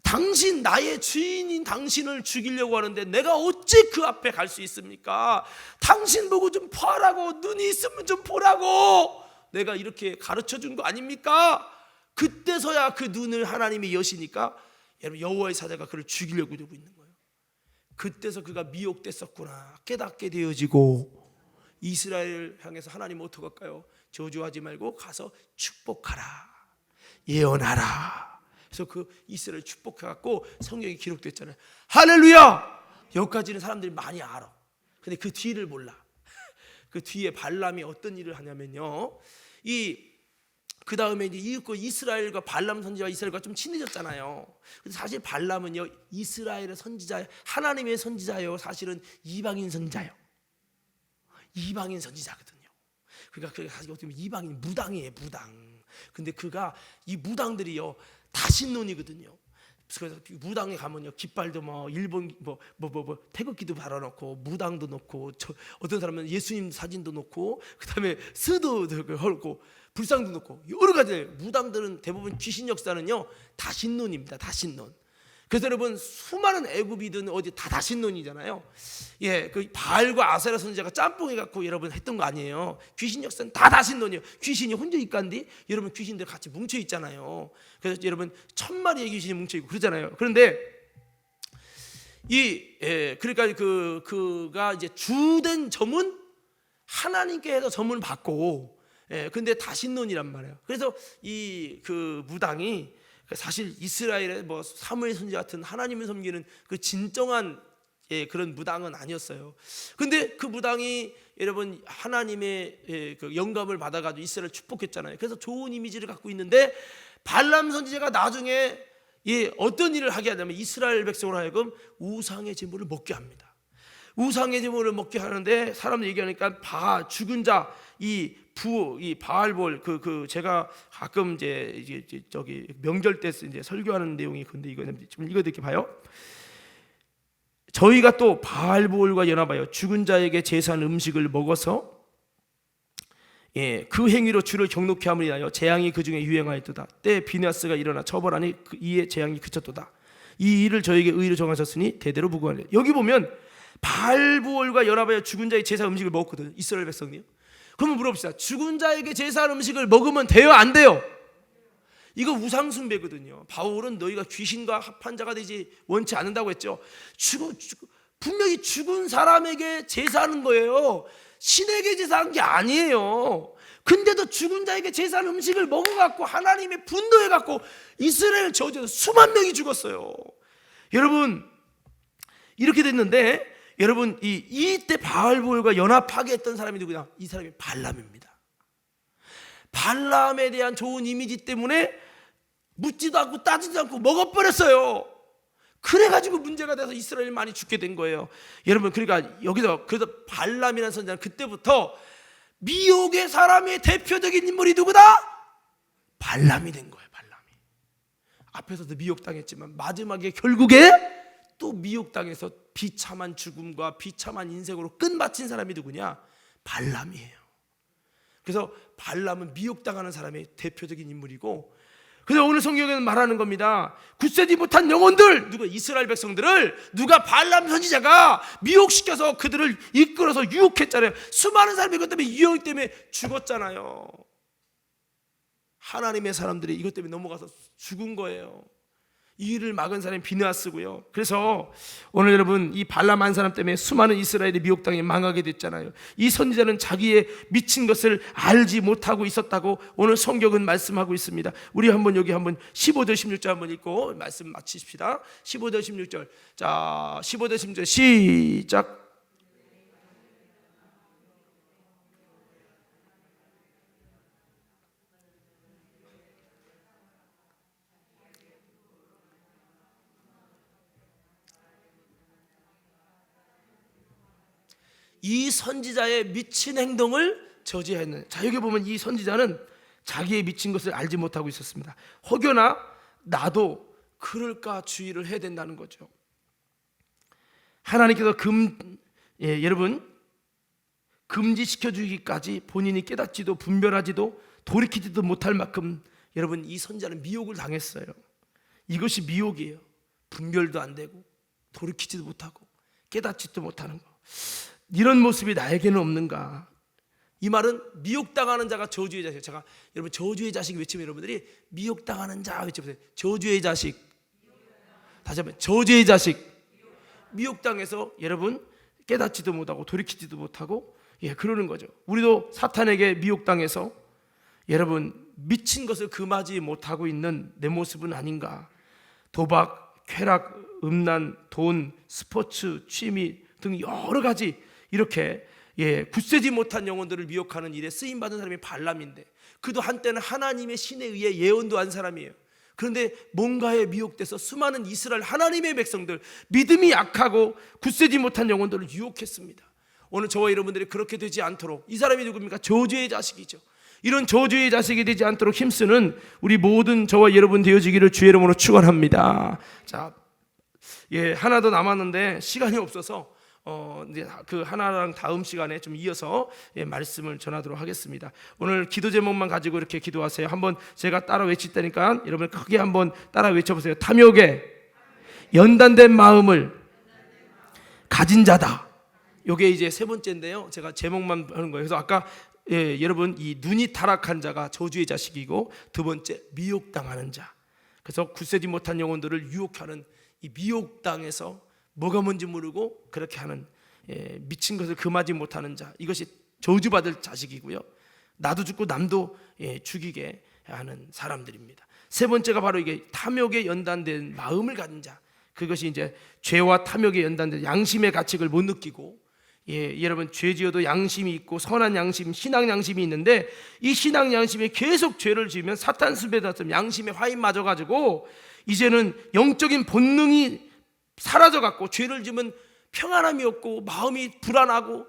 당신, 나의 주인인 당신을 죽이려고 하는데 내가 어찌 그 앞에 갈 수 있습니까? 당신 보고 좀 봐라고, 눈이 있으면 좀 보라고 내가 이렇게 가르쳐 준 거 아닙니까? 그때서야 그 눈을 하나님이 여시니까 여러분, 여호와의 사자가 그를 죽이려고 이러고 있는 거예요. 그때서 그가 미혹됐었구나 깨닫게 되어지고, 이스라엘을 향해서 하나님 어떻게 할까요? 저주하지 말고 가서 축복하라, 예언하라. 그래서 그 이스라엘 축복해갖고 성경에 기록됐잖아요. 할렐루야! 여기까지는 사람들이 많이 알아. 근데 그 뒤를 몰라. 그 뒤에 발람이 어떤 일을 하냐면요, 그 다음에 이제 이스라엘과 발람 선지자가 이스라엘과 좀 친해졌잖아요. 근데 사실 발람은요, 이스라엘의 선지자예요. 하나님의 선지자예요. 사실은 이방인 선지자예요. 이방인 선지자거든요. 그러니까 사실 어떻게 보면 이방인 무당이에요, 무당. 근데 그가 이 무당들이요 다 신론이거든요. 그래서 무당에 가면요 깃발도 뭐 일본 태극기도 달아놓고 무당도 놓고, 어떤 사람은 예수님 사진도 놓고, 그다음에 스도 걸고 불상도 놓고 여러 가지. 무당들은 대부분 귀신 역사는요 다 신론입니다. 다 신론. 그래서 여러분, 수많은 애굽이든 어디 다 신론이잖아요. 예, 그 바알과 아세라 선지자가 짬뽕해 갖고 여러분 했던 거 아니에요. 귀신 역사는 다 신론이에요. 귀신이 혼자 있간디 여러분, 귀신들 같이 뭉쳐 있잖아요. 그래서 여러분 1000마리의 귀신이 뭉쳐 있고 그러잖아요. 그런데 그러니까 그가 이제 주된 점은 하나님께 해서 점을 받고, 근데 다 신론이란 말이에요. 그래서 그 무당이 사실 이스라엘의 뭐 사무엘 선지자 같은 하나님을 섬기는 그 진정한 그런 무당은 아니었어요. 근데 그 무당이 여러분 하나님의 그 영감을 받아가지고 이스라엘 축복했잖아요. 그래서 좋은 이미지를 갖고 있는데, 발람 선지자가 나중에 어떤 일을 하게 하냐면 이스라엘 백성으로 하여금 우상의 제물을 먹게 합니다. 우상의 제물을 먹게 하는데, 사람들 얘기하니까 죽은 자 이 바알볼 제가 가끔 이제 저기 명절 때 이제 설교하는 내용이, 근데 이거 좀 읽어드릴게 봐요. 저희가 또 바알볼과 연합하여 죽은 자에게 제사한 음식을 먹어서 그 행위로 주를 경록케 함을 인하여 재앙이 그 중에 유행하였도다. 때 비나스가 일어나 처벌하니 이에 재앙이 그쳤도다. 이 일을 저에게 의로 정하셨으니 대대로 무고하려. 여기 보면 바알볼과 연합하여 죽은 자의 제사 음식을 먹었거든요, 이스라엘 백성이요. 그러면 물어봅시다. 죽은 자에게 제사한 음식을 먹으면 돼요, 안 돼요? 이거 우상숭배거든요. 바울은 너희가 귀신과 합한 자가 되지 원치 않는다고 했죠. 분명히 죽은 사람에게 제사하는 거예요. 신에게 제사한 게 아니에요. 근데도 죽은 자에게 제사한 음식을 먹어갖고 하나님의 분노해갖고 이스라엘 저주에서 수만 명이 죽었어요. 여러분, 이렇게 됐는데, 여러분 이때 바알볼과 연합하게 했던 사람이 누구냐? 이 사람이 발람입니다. 발람에 대한 좋은 이미지 때문에 묻지도 않고 따지도 않고 먹어버렸어요. 그래가지고 문제가 돼서 이스라엘이 많이 죽게 된 거예요. 여러분, 그러니까 여기서 그래서 발람이라는 선지자는 그때부터 미혹의 사람의 대표적인 인물이 누구다? 발람이 된 거예요. 발람이 앞에서도 미혹당했지만 마지막에 결국에 또 미혹당해서 비참한 죽음과 비참한 인생으로 끝마친 사람이 누구냐? 발람이에요. 그래서 발람은 미혹당하는 사람의 대표적인 인물이고, 그래서 오늘 성경에는 말하는 겁니다. 굳세지 못한 영혼들, 누가 이스라엘 백성들을 누가 발람 선지자가 미혹시켜서 그들을 이끌어서 유혹했잖아요. 수많은 사람이 이것 때문에 유혹 때문에 죽었잖아요. 하나님의 사람들이 이것 때문에 넘어가서 죽은 거예요. 이 일을 막은 사람이 비느하스고요. 그래서 오늘 여러분, 이 발람 한 사람 때문에 수많은 이스라엘이 미혹당해 망하게 됐잖아요. 이 선지자는 자기의 미친 것을 알지 못하고 있었다고 오늘 성경은 말씀하고 있습니다. 우리 여기 한번 15절 16절 한번 읽고 말씀 마치십시다. 15절 16절. 자, 15절 16절 시작. 이 선지자의 미친 행동을 저지하였는. 자, 여기 보면 이 선지자는 자기의 미친 것을 알지 못하고 있었습니다. 혹여나 나도 그럴까 주의를 해야 된다는 거죠. 하나님께서 여러분 금지시켜 주기까지 본인이 깨닫지도 분별하지도 돌이키지도 못할 만큼 여러분 이 선지자는 미혹을 당했어요. 이것이 미혹이에요. 분별도 안 되고 돌이키지도 못하고 깨닫지도 못하는 거. 이런 모습이 나에게는 없는가? 이 말은 미혹당하는 자가 저주의 자식. 제가 여러분 저주의 자식 외치면 여러분들이 미혹당하는 자 외쳐보세요. 저주의 자식. 다시 한번 저주의 자식. 미혹당해서 여러분 깨닫지도 못하고 돌이키지도 못하고 그러는 거죠. 우리도 사탄에게 미혹당해서 여러분 미친 것을 금하지 못하고 있는 내 모습은 아닌가? 도박, 쾌락, 음란, 돈, 스포츠, 취미 등 여러 가지 이렇게 굳세지 못한 영혼들을 미혹하는 일에 쓰임받은 사람이 발람인데, 그도 한때는 하나님의 신에 의해 예언도 한 사람이에요. 그런데 뭔가에 미혹돼서 수많은 이스라엘 하나님의 백성들, 믿음이 약하고 굳세지 못한 영혼들을 유혹했습니다. 오늘 저와 여러분들이 그렇게 되지 않도록, 이 사람이 누굽니까? 저주의 자식이죠. 이런 저주의 자식이 되지 않도록 힘쓰는 우리 모든 저와 여러분 되어지기를 주의 이름으로 축원합니다. 자, 하나 더 남았는데 시간이 없어서 이제 그 하나랑 다음 시간에 좀 이어서 말씀을 전하도록 하겠습니다. 오늘 기도 제목만 가지고 이렇게 기도하세요. 한번 제가 따라 외칠 테니까 여러분 크게 한번 따라 외쳐보세요. 탐욕에 연단된 마음을 가진 자다. 이게 이제 세 번째인데요. 제가 제목만 하는 거예요. 그래서 아까 여러분 이 눈이 타락한 자가 저주의 자식이고, 두 번째 미혹당하는 자. 그래서 굳세지 못한 영혼들을 유혹하는 이 미혹당에서 뭐가 뭔지 모르고 그렇게 하는 미친 것을 금하지 못하는 자, 이것이 저주받을 자식이고요. 나도 죽고 남도 죽이게 하는 사람들입니다. 세 번째가 바로 이게 탐욕에 연단된 마음을 가진 자. 그것이 이제 죄와 탐욕에 연단된 양심의 가책을 못 느끼고, 여러분 죄 지어도 양심이 있고 선한 양심, 신앙 양심이 있는데, 이 신앙 양심이 계속 죄를 지으면 사탄 습에 닿으면 양심에 화인 맞아가지고 이제는 영적인 본능이 사라져갖고 죄를 지으면 평안함이 없고 마음이 불안하고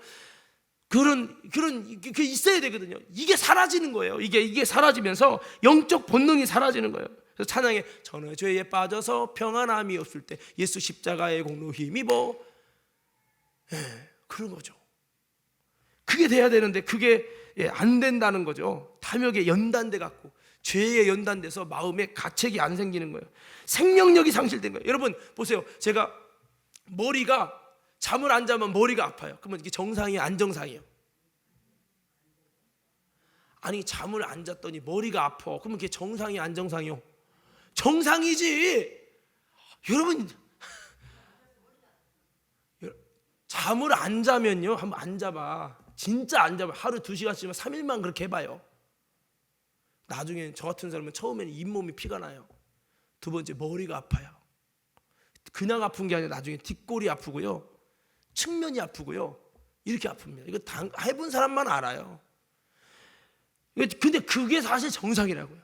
그런 게 있어야 되거든요. 이게 사라지는 거예요. 이게 사라지면서 영적 본능이 사라지는 거예요. 그래서 찬양에 전의 죄에 빠져서 평안함이 없을 때 예수 십자가의 공로 힘입어, 그런 거죠. 그게 돼야 되는데 그게 안 된다는 거죠. 탐욕에 연단돼 갖고 죄에 연단돼서 마음에 가책이 안 생기는 거예요. 생명력이 상실된 거예요. 여러분 보세요. 제가 머리가 잠을 안 자면 머리가 아파요. 그러면 이게 정상이에요, 안 정상이에요? 아니 잠을 안 잤더니 머리가 아파. 그러면 그게 정상이 안 정상이요? 정상이지. 여러분 잠을 안 자면요, 한번 안 자봐. 진짜 안 자봐. 하루 2시간씩만 3일만 그렇게 해봐요. 나중에 저 같은 사람은 처음에는 잇몸이 피가 나요. 두 번째 머리가 아파요. 그냥 아픈 게 아니라 나중에 뒷골이 아프고요, 측면이 아프고요, 이렇게 아픕니다. 이거 해본 사람만 알아요. 근데 그게 사실 정상이라고요.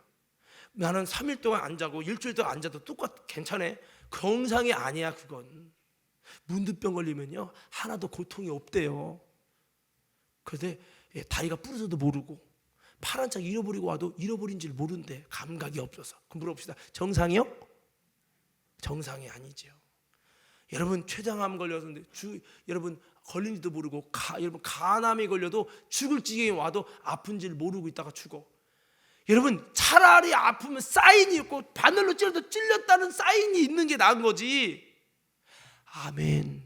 나는 3일 동안 안 자고 일주일 동안 안 자도 괜찮아. 정상이 아니야. 그건 문득병 걸리면요 하나도 고통이 없대요. 그런데 다리가 부러져도 모르고, 팔 한 짝 잃어버리고 와도 잃어버린 줄 모른대. 감각이 없어서. 그럼 물어봅시다. 정상이요? 정상이 아니죠. 여러분 췌장암 걸렸는데 여러분 걸린지도 모르고 여러분 간암이 걸려도 죽을 지경에 와도 아픈 줄 모르고 있다가 죽어. 여러분 차라리 아프면 사인이 있고 바늘로 찔러도 찔렸다는 사인이 있는 게 나은 거지. 아멘.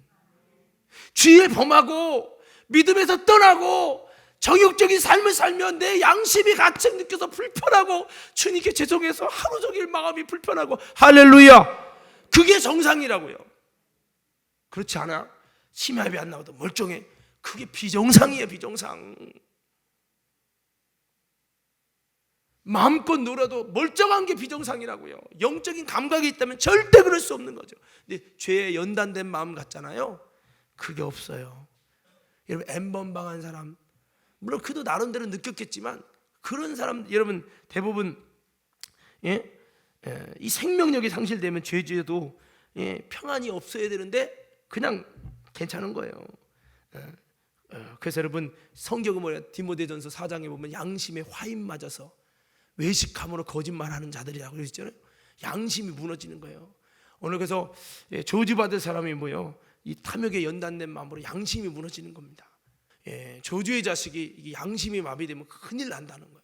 죄에 범하고 믿음에서 떠나고 정욕적인 삶을 살면 내 양심이 가책 느껴서 불편하고 주님께 죄송해서 하루 종일 마음이 불편하고, 할렐루야, 그게 정상이라고요. 그렇지 않아? 심야비 안 나와도 멀쩡해. 그게 비정상이에요. 비정상. 마음껏 놀아도 멀쩡한 게 비정상이라고요. 영적인 감각이 있다면 절대 그럴 수 없는 거죠. 근데 죄에 연단된 마음 같잖아요. 그게 없어요. 여러분 엠번방한 사람, 물론 그도 나름대로 느꼈겠지만 그런 사람 여러분 대부분 이 생명력이 상실되면 죄지어도 평안이 없어야 되는데 그냥 괜찮은 거예요. 그래서 여러분 성경은 뭐예요? 디모데전서 4장에 보면 양심에 화인 맞아서 외식함으로 거짓말하는 자들이라고 그랬잖아요. 양심이 무너지는 거예요. 오늘 그래서 저주받을 사람이 뭐요? 이 탐욕에 연단된 마음으로 양심이 무너지는 겁니다. 저주의 자식이 이게 양심이 마비되면 큰일 난다는 거예요.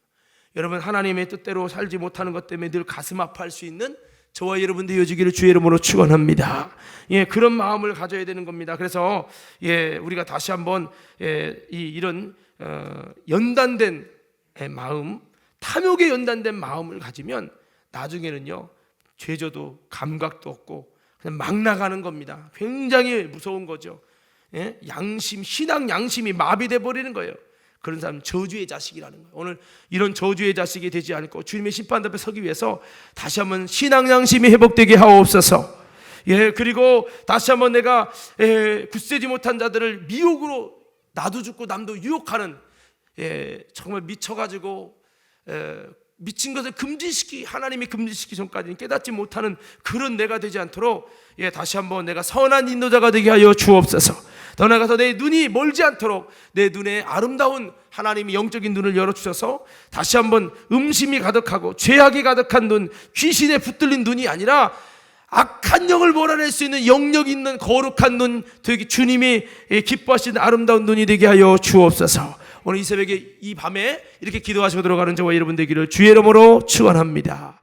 여러분, 하나님의 뜻대로 살지 못하는 것 때문에 늘 가슴 아파할 수 있는 저와 여러분 되어지기를 주의 이름으로 축원합니다. 그런 마음을 가져야 되는 겁니다. 그래서 우리가 다시 한번 이런 연단된 마음, 탐욕에 연단된 마음을 가지면 나중에는요, 죄져도 감각도 없고 그냥 막 나가는 겁니다. 굉장히 무서운 거죠. 양심, 신앙 양심이 마비돼 버리는 거예요. 그런 사람 저주의 자식이라는 거예요. 오늘 이런 저주의 자식이 되지 않고 주님의 심판 앞에 서기 위해서 다시 한번 신앙 양심이 회복되게 하옵소서. 그리고 다시 한번 내가 굳세지 못한 자들을 미혹으로 나도 죽고 남도 유혹하는 정말 미쳐가지고 미친 것을 하나님이 금지시키기 전까지는 깨닫지 못하는 그런 내가 되지 않도록 다시 한번 내가 선한 인도자가 되게 하여 주옵소서. 더 나아가서 내 눈이 멀지 않도록 내 눈에 아름다운 하나님이 영적인 눈을 열어주셔서 다시 한번 음심이 가득하고 죄악이 가득한 눈, 귀신에 붙들린 눈이 아니라 악한 영을 몰아낼 수 있는 영력 있는 거룩한 눈, 되게 주님이 기뻐하시는 아름다운 눈이 되게 하여 주옵소서. 오늘 이 새벽에 이 밤에 이렇게 기도하시고 들어가는 저와 여러분 되기를 주의 이름으로 축원합니다.